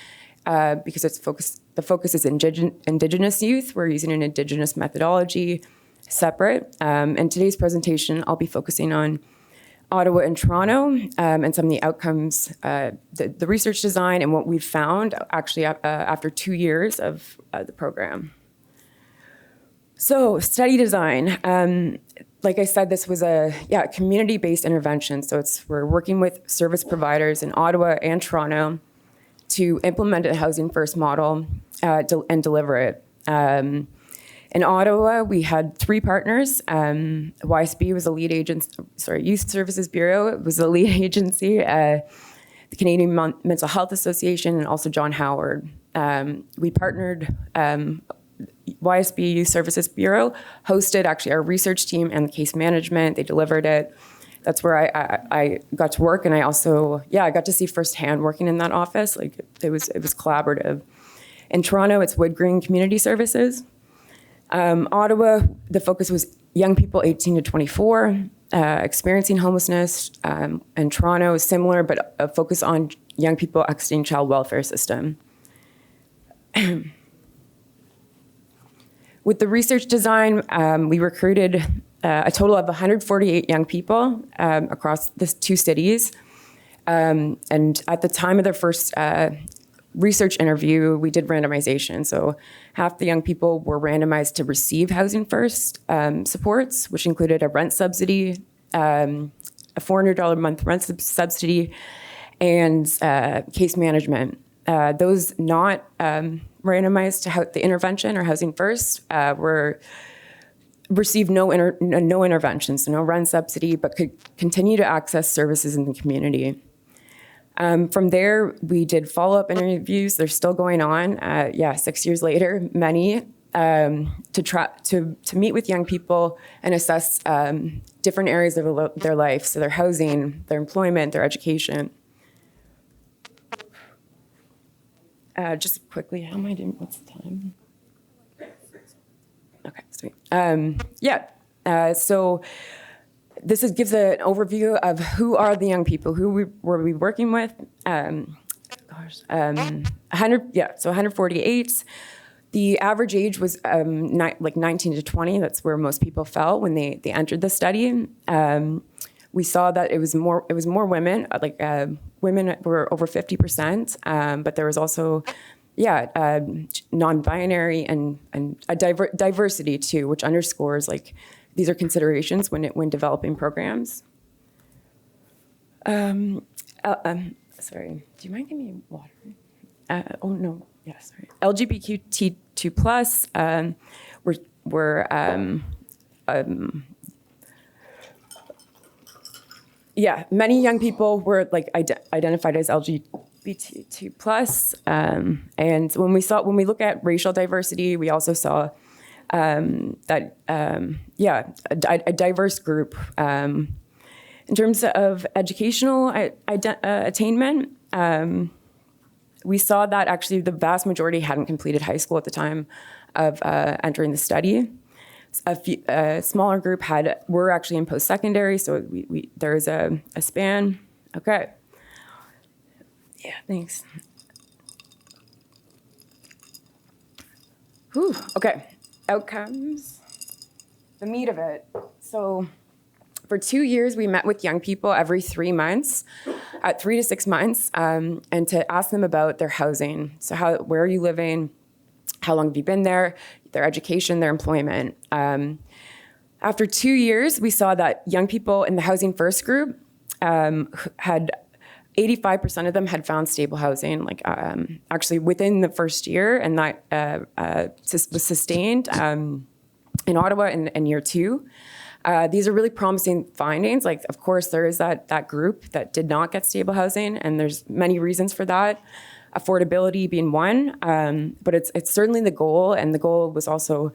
because the focus is Indigenous youth. We're using an Indigenous methodology separate. And today's presentation, I'll be focusing on Ottawa and Toronto, and some of the outcomes, the research design, and what we've found actually after 2 years of the program. So study design, like I said, this was a community-based intervention. So we're working with service providers in Ottawa and Toronto to implement a housing first model and deliver it. In Ottawa, we had 3 partners. YSB was the lead agency, Youth Services Bureau was the lead agency, the Canadian Mental Health Association, and also John Howard. We partnered, YSB Youth Services Bureau hosted actually our research team and the case management. They delivered it. That's where I got to work, and I also, I got to see firsthand working in that office. Like it was collaborative. In Toronto, it's Wood Green Community Services. Ottawa, the focus was young people 18 to 24 experiencing homelessness. And Toronto is similar, but a focus on young people exiting child welfare system. With the research design, we recruited a total of 148 young people across the 2 cities. And at the time of their first research interview, we did randomization. So half the young people were randomized to receive Housing First supports, which included a rent subsidy, a $400 a month rent subsidy, and case management. Those not randomized to the intervention or Housing First received no intervention, so no rent subsidy, but could continue to access services in the community. From there, we did follow-up interviews. They're still going on. 6 years later, many to meet with young people and assess different areas of their life, so their housing, their employment, their education. Just quickly, how am I doing? What's the time? Okay, sweet. So this gives an overview of who are the young people, who were we working with. 148. The average age was like 19 to 20. That's where most people fell when they entered the study. We saw that it was more women. Women were over 50%, but there was also non-binary and a diversity too, which underscores like these are considerations when developing programs. Sorry, do you mind giving me water? Oh no, yeah, sorry. LGBTQ plus, many young people were like identified as LGBTQ plus, and when we look at racial diversity, we also saw a diverse group. In terms of educational attainment, we saw that actually the vast majority hadn't completed high school at the time of entering the study. A smaller group were actually in post-secondary, so there's a span. Okay. Yeah, thanks. Whew, okay, outcomes, the meat of it. So for 2 years, we met with young people every 3 months, at 3 to 6 months, and to ask them about their housing. So where are you living? How long have you been there? Their education, their employment. After 2 years, we saw that young people in the Housing First group had 85% of them had found stable housing, actually within the first year, and that was sustained in Ottawa in year 2. These are really promising findings. Like, of course, there is that group that did not get stable housing, and there's many reasons for that. Affordability being one, but it's certainly the goal, and the goal was also,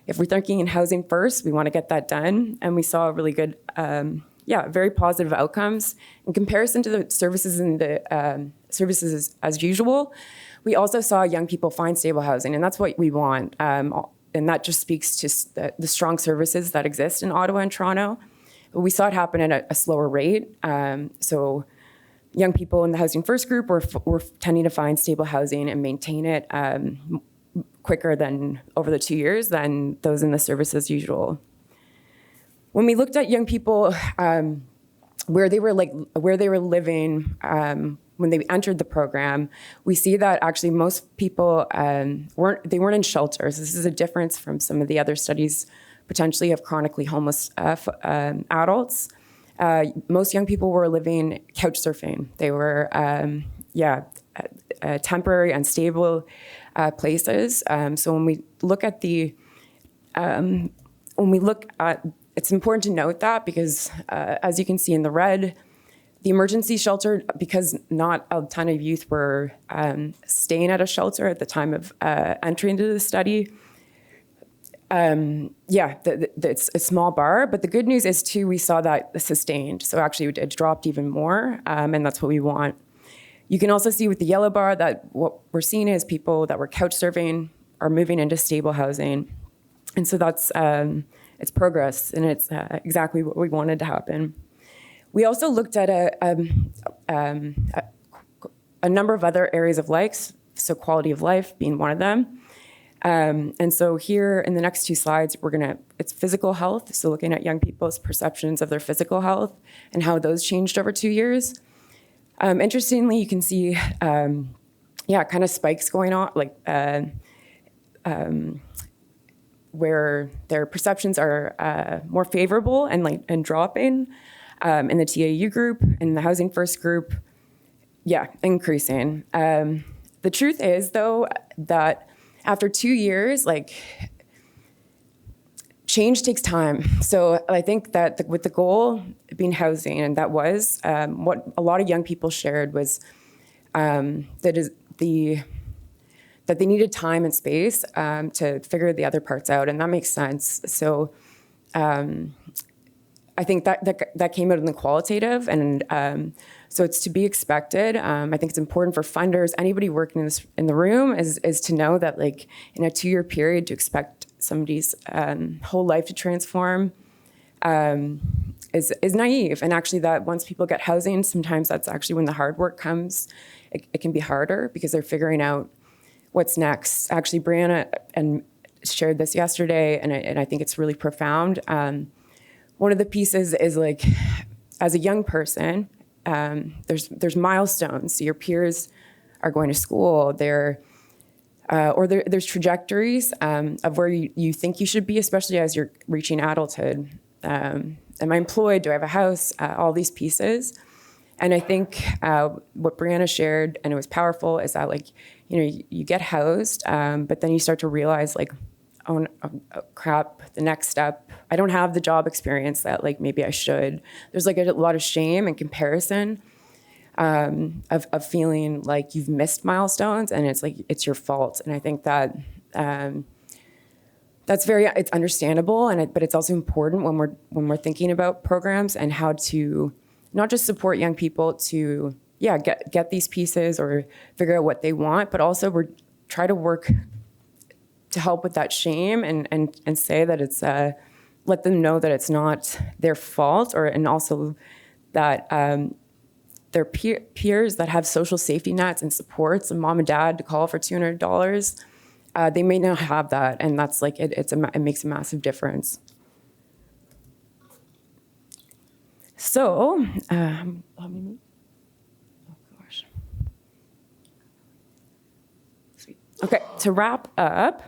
if we're thinking in housing first, we want to get that done, and we saw really good, very positive outcomes. In comparison to the services and the services as usual, we also saw young people find stable housing, and that's what we want. And that just speaks to the strong services that exist in Ottawa and Toronto. But we saw it happen at a slower rate. So young people in the Housing First group were tending to find stable housing and maintain it quicker than over the 2 years than those in the service as usual. When we looked at young people where they were living when they entered the program, we see that actually most people weren't in shelters. This is a difference from some of the other studies potentially of chronically homeless adults. Most young people were living couch surfing. They were temporary, unstable places. So when we look at it's important to note that because as you can see in the red, the emergency shelter, because not a ton of youth were staying at a shelter at the time of entry into the study. It's a small bar, but the good news is too, we saw that sustained. So actually it dropped even more, and that's what we want. You can also see with the yellow bar that what we're seeing is people that were couch surfing are moving into stable housing. And so that's, it's progress, and it's exactly what we wanted to happen. We also looked at a number of other areas of life, so quality of life being one of them. And so here in the next 2 slides, it's physical health, so looking at young people's perceptions of their physical health and how those changed over 2 years. Interestingly, you can see, kind of spikes going on, where their perceptions are more favorable and dropping. In the TAU group, in the Housing First group, increasing. The truth is, though, that after 2 years, change takes time. So I think that with the goal being housing, and that was what a lot of young people shared was that they needed time and space to figure the other parts out, and that makes sense. So I think that came out in the qualitative, and so it's to be expected. I think it's important for funders, anybody working in the room, is to know that in a 2-year period to expect somebody's whole life to transform is naive. And actually, that once people get housing, sometimes that's actually when the hard work comes. It can be harder because they're figuring out what's next. Actually, Brianna shared this yesterday, and I think it's really profound. One of the pieces is as a young person, there's milestones. So your peers are going to school. They're there's trajectories of where you think you should be, especially as you're reaching adulthood. Am I employed? Do I have a house? All these pieces. And I think what Brianna shared, and it was powerful, is that like, you get housed, but then you start to realize like, oh, crap, the next step, I don't have the job experience that like maybe I should. There's like a lot of shame and comparison of feeling like you've missed milestones, and it's like, it's your fault. And I think that it's understandable, but it's also important when we're thinking about programs and how to not just support young people to, get these pieces or figure out what they want, but also try to work to help with that shame and say that it's, let them know that it's not their fault, and also that their peers that have social safety nets and supports and mom and dad to call for $200, they may not have that. And that's like, it makes a massive difference. So, oh gosh. Sweet. Okay, to wrap up,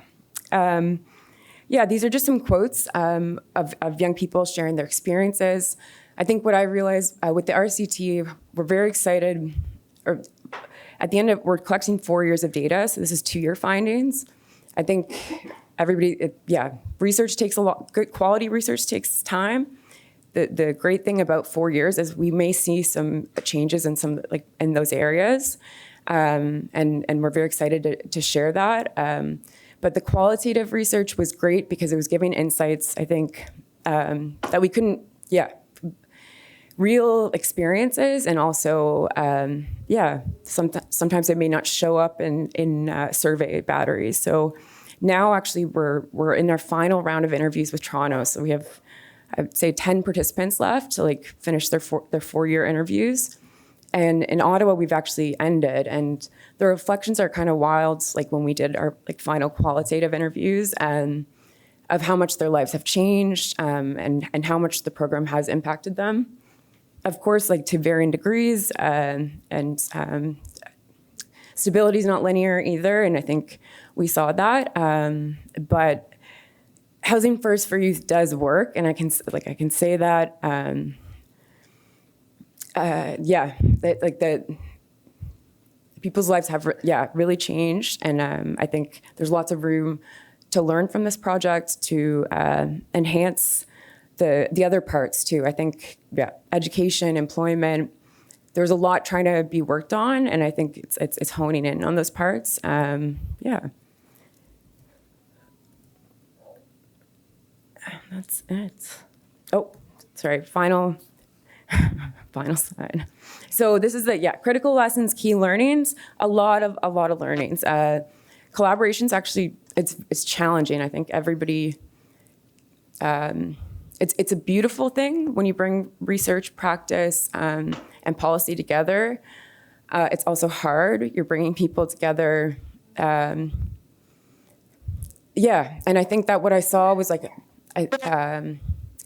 these are just some quotes of young people sharing their experiences. I think what I realized with the RCT, we're very excited, or at the end of, we're collecting 4 years of data, so this is 2-year findings. I think research takes a lot, good quality research takes time. The great thing about 4 years is we may see some changes in those areas, and we're very excited to share that. But the qualitative research was great because it was giving insights, I think, that we couldn't, real experiences, and also, sometimes it may not show up in survey batteries. So now actually we're in our final round of interviews with Toronto. So we have, I'd say, 10 participants left to like finish their 4-year interviews. And in Ottawa, we've actually ended. And the reflections are kind of wild, like when we did our like final qualitative interviews, and of how much their lives have changed, and how much the program has impacted them. Of course, like to varying degrees, and stability is not linear either. And I think we saw that. But Housing First for Youth does work, and I can say that. The people's lives have really changed, and I think there's lots of room to learn from this project to enhance the other parts too. I think education, employment, there's a lot trying to be worked on, and I think it's honing in on those parts. That's it. Oh, sorry. Final slide. So this is the critical lessons, key learnings. A lot of learnings. Collaboration's actually it's challenging. I think everybody. It's a beautiful thing when you bring research, practice, and policy together. It's also hard. You're bringing people together. And I think that what I saw was like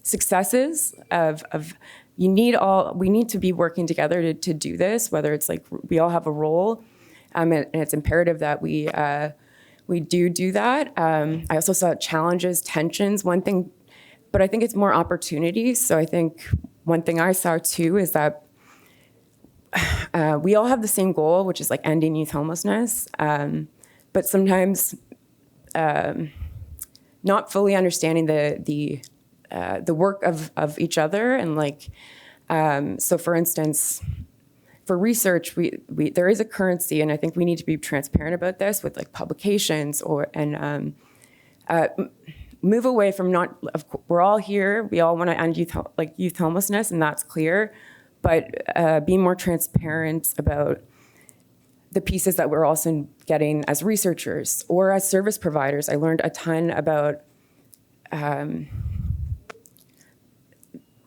successes of we need to be working together to do this, whether it's like we all have a role, and it's imperative that we do that. I also saw challenges, tensions, one thing, but I think it's more opportunities. So I think one thing I saw too is that we all have the same goal, which is like ending youth homelessness, but sometimes not fully understanding the work of each other, and like so for instance, for research, we there is a currency, and I think we need to be transparent about this with like publications and move away from we're all here, we all want to end youth homelessness, and that's clear, but being more transparent about the pieces that we're also getting as researchers or as service providers. I learned a ton about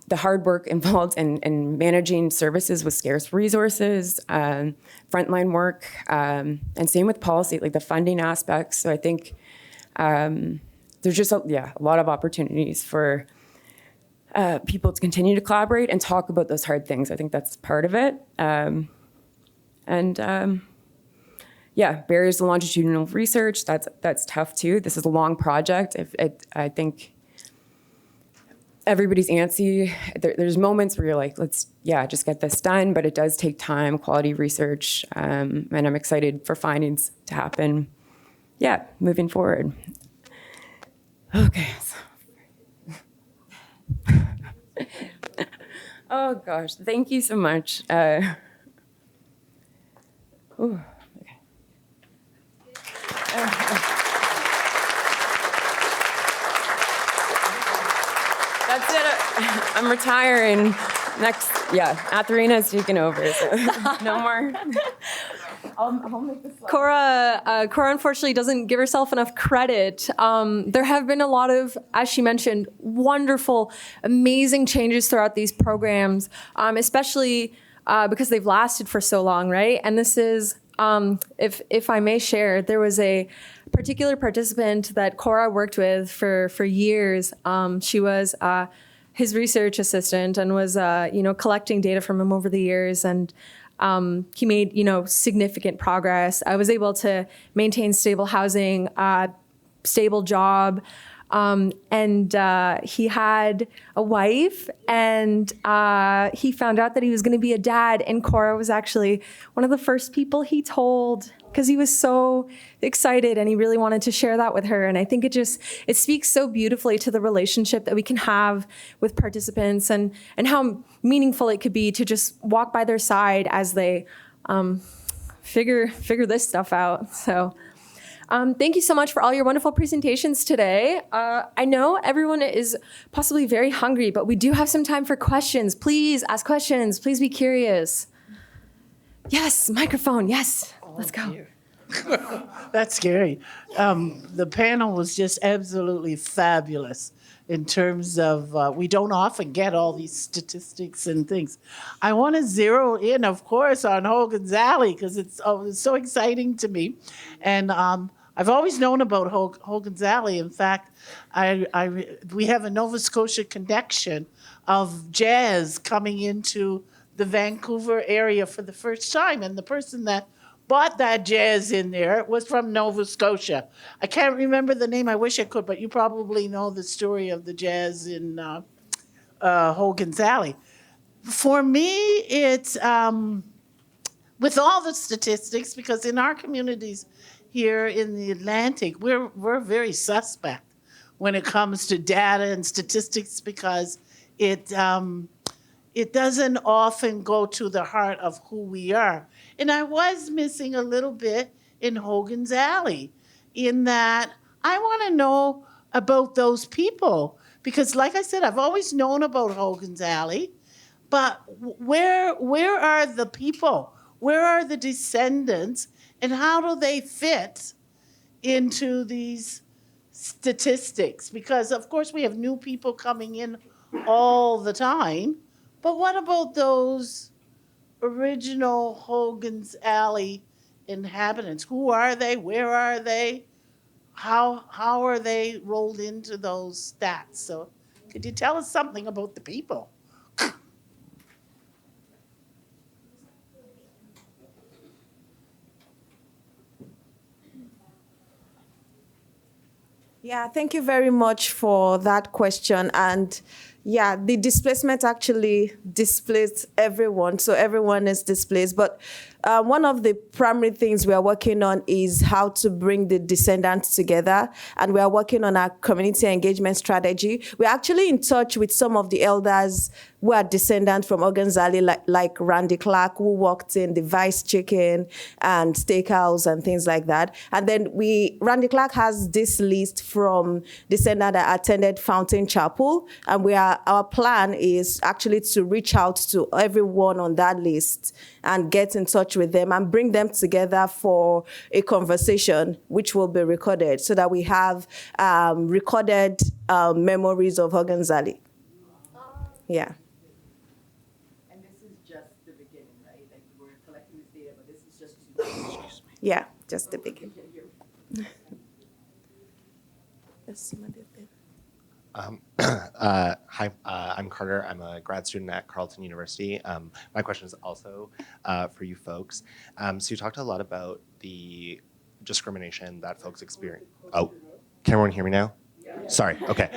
the hard work involved in managing services with scarce resources, frontline work, and same with policy, like the funding aspects. So I think there's just a lot of opportunities for people to continue to collaborate and talk about those hard things. I think that's part of it. barriers to longitudinal research, that's tough too. This is a long project. I think everybody's antsy. There's moments where you're like, let's just get this done, but it does take time, quality research, and I'm excited for findings to happen. Moving forward. Okay. Oh gosh, thank you so much. Okay. That's it. I'm retiring. Next, Atharina's taking over. So no more. I'll make this slide. Cora unfortunately doesn't give herself enough credit. There have been a lot of, as she mentioned, wonderful, amazing changes throughout these programs, especially because they've lasted for so long, right? And this is, if I may share, there was a particular participant that Cora worked with for years. She was his research assistant and was collecting data from him over the years, and he made significant progress. I was able to maintain stable housing, stable job, and he had a wife, and he found out that he was going to be a dad, and Cora was actually one of the first people he told, because he was so excited and he really wanted to share that with her. And I think it speaks so beautifully to the relationship that we can have with participants, and how meaningful it could be to just walk by their side as they figure this stuff out. So thank you so much for all your wonderful presentations today. I know everyone is possibly very hungry, but we do have some time for questions. Please ask questions. Please be curious. Yes, microphone. Yes, let's go. That's scary. The panel was just absolutely fabulous in terms of, we don't often get all these statistics and things. I want to zero in, of course, on Hogan's Alley, because it's so exciting to me. And I've always known about Hogan's Alley. In fact, we have a Nova Scotia connection of jazz coming into the Vancouver area for the first time. And the person that bought that jazz in there was from Nova Scotia. I can't remember the name. I wish I could, but you probably know the story of the jazz in Hogan's Alley. For me, it's with all the statistics, because in our communities here in the Atlantic, we're very suspect when it comes to data and statistics, because it doesn't often go to the heart of who we are. And I was missing a little bit in Hogan's Alley, in that I want to know about those people. Because like I said, I've always known about Hogan's Alley, but where are the people? Where are the descendants? And how do they fit into these statistics? Because of course we have new people coming in all the time, but what about those original Hogan's Alley inhabitants? Who are they? Where are they? How are they rolled into those stats? So could you tell us something about the people? Yeah, thank you very much for that question. And yeah, the displacement actually displaced everyone. So everyone is displaced. But one of the primary things we are working on is how to bring the descendants together. And we are working on our community engagement strategy. We're actually in touch with some of the elders who are descendants from Hogan's Alley, like Randy Clark, who worked in the Vice Chicken and Steakhouse and things like that. And then Randy Clark has this list from descendants that attended Fountain Chapel. And our plan is actually to reach out to everyone on that list and get in touch with them and bring them together for a conversation, which will be recorded, so that we have recorded memories of Hogan's Alley. Yeah. And this is just the beginning, right? Like, we're collecting this data, but this is just Yeah, just the beginning. Hi, I'm Carter. I'm a grad student at Carleton University. My question is also for you folks. So you talked a lot about the discrimination that folks experience. Oh, can everyone hear me now? Sorry, okay.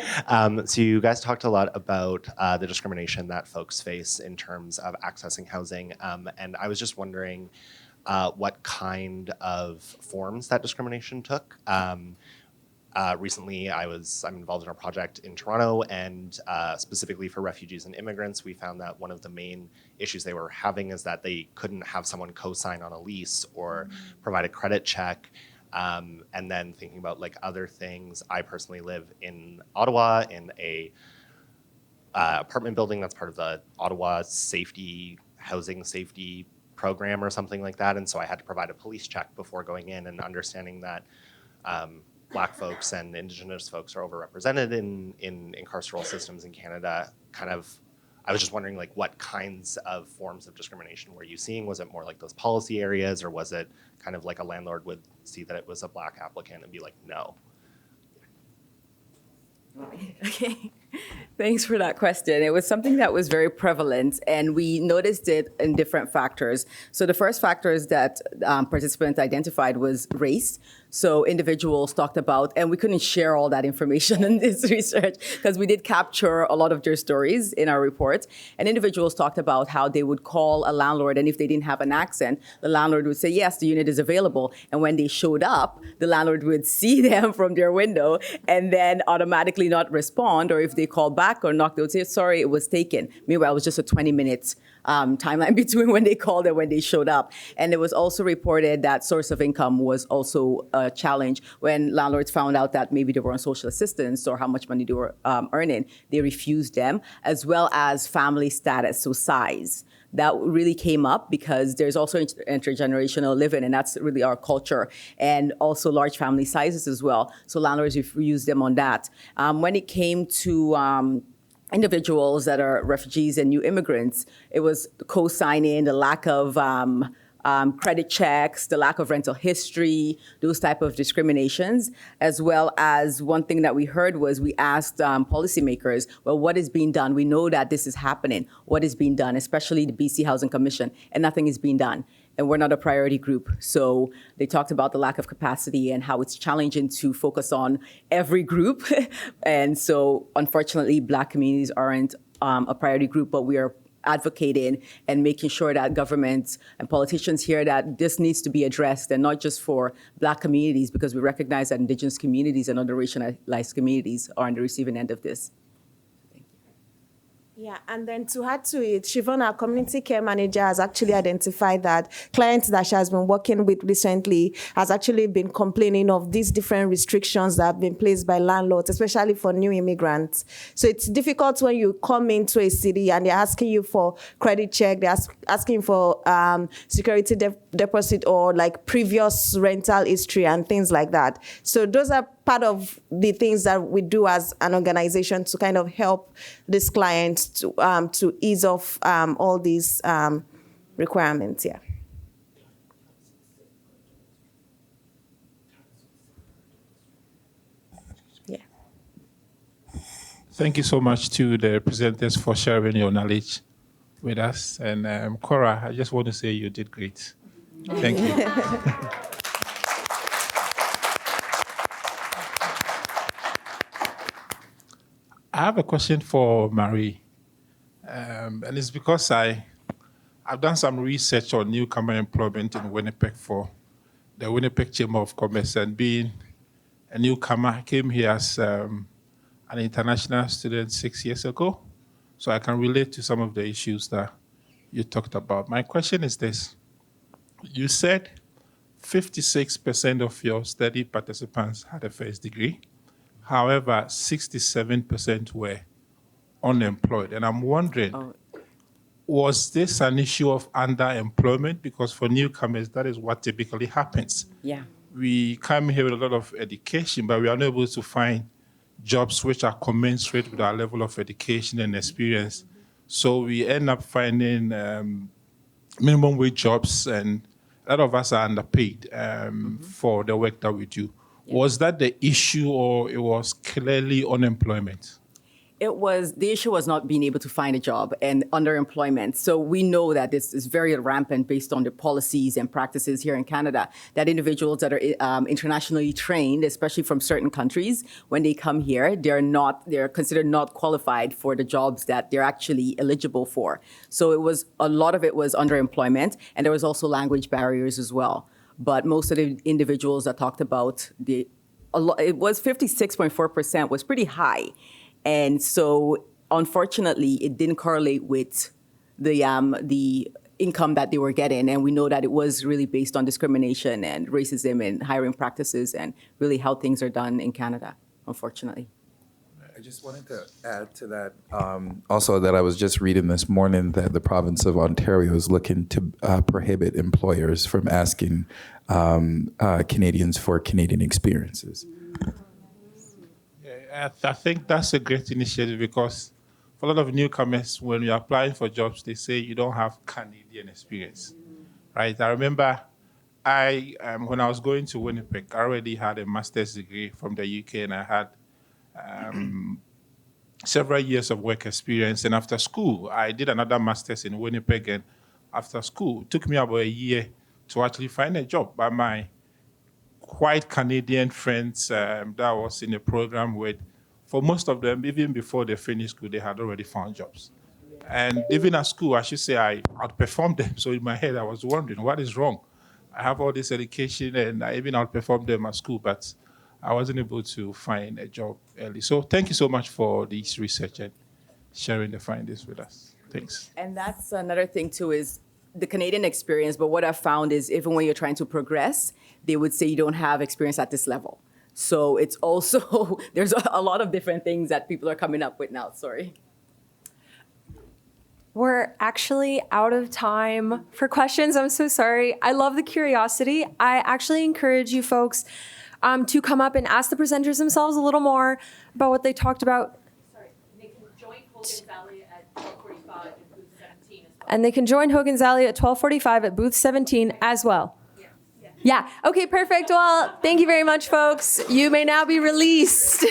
So you guys talked a lot about the discrimination that folks face in terms of accessing housing. And I was just wondering what kind of forms that discrimination took. Recently, I'm involved in a project in Toronto, and specifically for refugees and immigrants, we found that one of the main issues they were having is that they couldn't have someone co-sign on a lease or provide a credit check. And then thinking about like other things, I personally live in Ottawa in a apartment building that's part of the Ottawa housing safety program or something like that, and so I had to provide a police check before going in, and understanding that Black folks and Indigenous folks are overrepresented in carceral systems in Canada. I was just wondering, like, what kinds of forms of discrimination were you seeing? Was it more like those policy areas, or was it kind of like a landlord would see that it was a Black applicant and be like, no? Okay, thanks for that question. It was something that was very prevalent, and we noticed it in different factors. So the first factors that participants identified was race. So individuals talked about, and we couldn't share all that information in this research because we did capture a lot of their stories in our report. And individuals talked about how they would call a landlord, and if they didn't have an accent, the landlord would say, yes, the unit is available. And when they showed up, the landlord would see them from their window and then automatically not respond, or if they called back or knocked, they would say, sorry, it was taken. Meanwhile, it was just a 20-minute timeline between when they called and when they showed up. And it was also reported that source of income was also a challenge. When landlords found out that maybe they were on social assistance or how much money they were earning, they refused them, as well as family status, so size. That really came up because there's also intergenerational living, and that's really our culture, and also large family sizes as well. So landlords refused them on that. When it came to individuals that are refugees and new immigrants, it was co-signing, the lack of credit checks, the lack of rental history, those type of discriminations, as well as one thing that we heard was we asked policymakers, well, what is being done? We know that this is happening. What is being done, especially the BC Housing Commission, and nothing is being done. And we're not a priority group. So they talked about the lack of capacity and how it's challenging to focus on every group. And so unfortunately, Black communities aren't a priority group, but we are advocating and making sure that governments and politicians hear that this needs to be addressed, and not just for Black communities, because we recognize that Indigenous communities and other racialized communities are on the receiving end of this. Yeah, and then to add to it, Siobhan, our community care manager, has actually identified that clients that she has been working with recently has actually been complaining of these different restrictions that have been placed by landlords, especially for new immigrants. So it's difficult when you come into a city and they're asking you for credit check, they're asking for security deposit or like previous rental history and things like that. So those are part of the things that we do as an organization to kind of help these clients to ease off all these requirements. Yeah. Yeah. Thank you so much to the presenters for sharing your knowledge with us. And Cora, I just want to say you did great. Thank you. I have a question for Marie, and it's because I've done some research on newcomer employment in Winnipeg for the Winnipeg Chamber of Commerce, and being a newcomer, I came here as an international student 6 years ago, so I can relate to some of the issues that you talked about. My question is this. You said 56% of your study participants had a first degree. However, 67% were unemployed. And I'm wondering, was this an issue of underemployment? Because for newcomers, that is what typically happens. Yeah. We come here with a lot of education, but we are unable to find jobs which are commensurate with our level of education and experience. So we end up finding minimum wage jobs, and a lot of us are underpaid for the work that we do. Yeah. Was that the issue, or it was clearly unemployment? The issue was not being able to find a job and underemployment. So we know that this is very rampant based on the policies and practices here in Canada, that individuals that are internationally trained, especially from certain countries, when they come here, they're considered not qualified for the jobs that they're actually eligible for. So a lot of it was underemployment, and there was also language barriers as well. But most of the individuals that talked about it was 56.4% was pretty high. And so, unfortunately, it didn't correlate with the income that they were getting. And we know that it was really based on discrimination and racism and hiring practices and really how things are done in Canada, unfortunately. I just wanted to add to that also that I was just reading this morning that the province of Ontario is looking to prohibit employers from asking Canadians for Canadian experiences. I think that's a great initiative because for a lot of newcomers, when you're applying for jobs, they say you don't have Canadian experience, right? I remember when I was going to Winnipeg, I already had a master's degree from the UK, and I had several years of work experience. And after school, I did another master's in Winnipeg, and after school, it took me about a year to actually find a job. But my white Canadian friends that was in the program with, for most of them, even before they finished school, they had already found jobs. And even at school, I should say I outperformed them. So in my head, I was wondering, what is wrong? I have all this education and I even outperformed them at school, but I wasn't able to find a job early. So thank you so much for this research and sharing the findings with us. Thanks. And that's another thing too, is the Canadian experience. But what I've found is even when you're trying to progress, they would say you don't have experience at this level. So it's also, there's a lot of different things that people are coming up with now, sorry. We're actually out of time for questions. I'm so sorry. I love the curiosity. I actually encourage you folks to come up and ask the presenters themselves a little more about what they talked about. Sorry, they can join Hogan's Alley at 12:45 at booth 17 as well. And they can join Hogan's Alley at 12:45 at booth 17 as well. Yeah. Okay, perfect. Well, thank you very much, folks. You may now be released.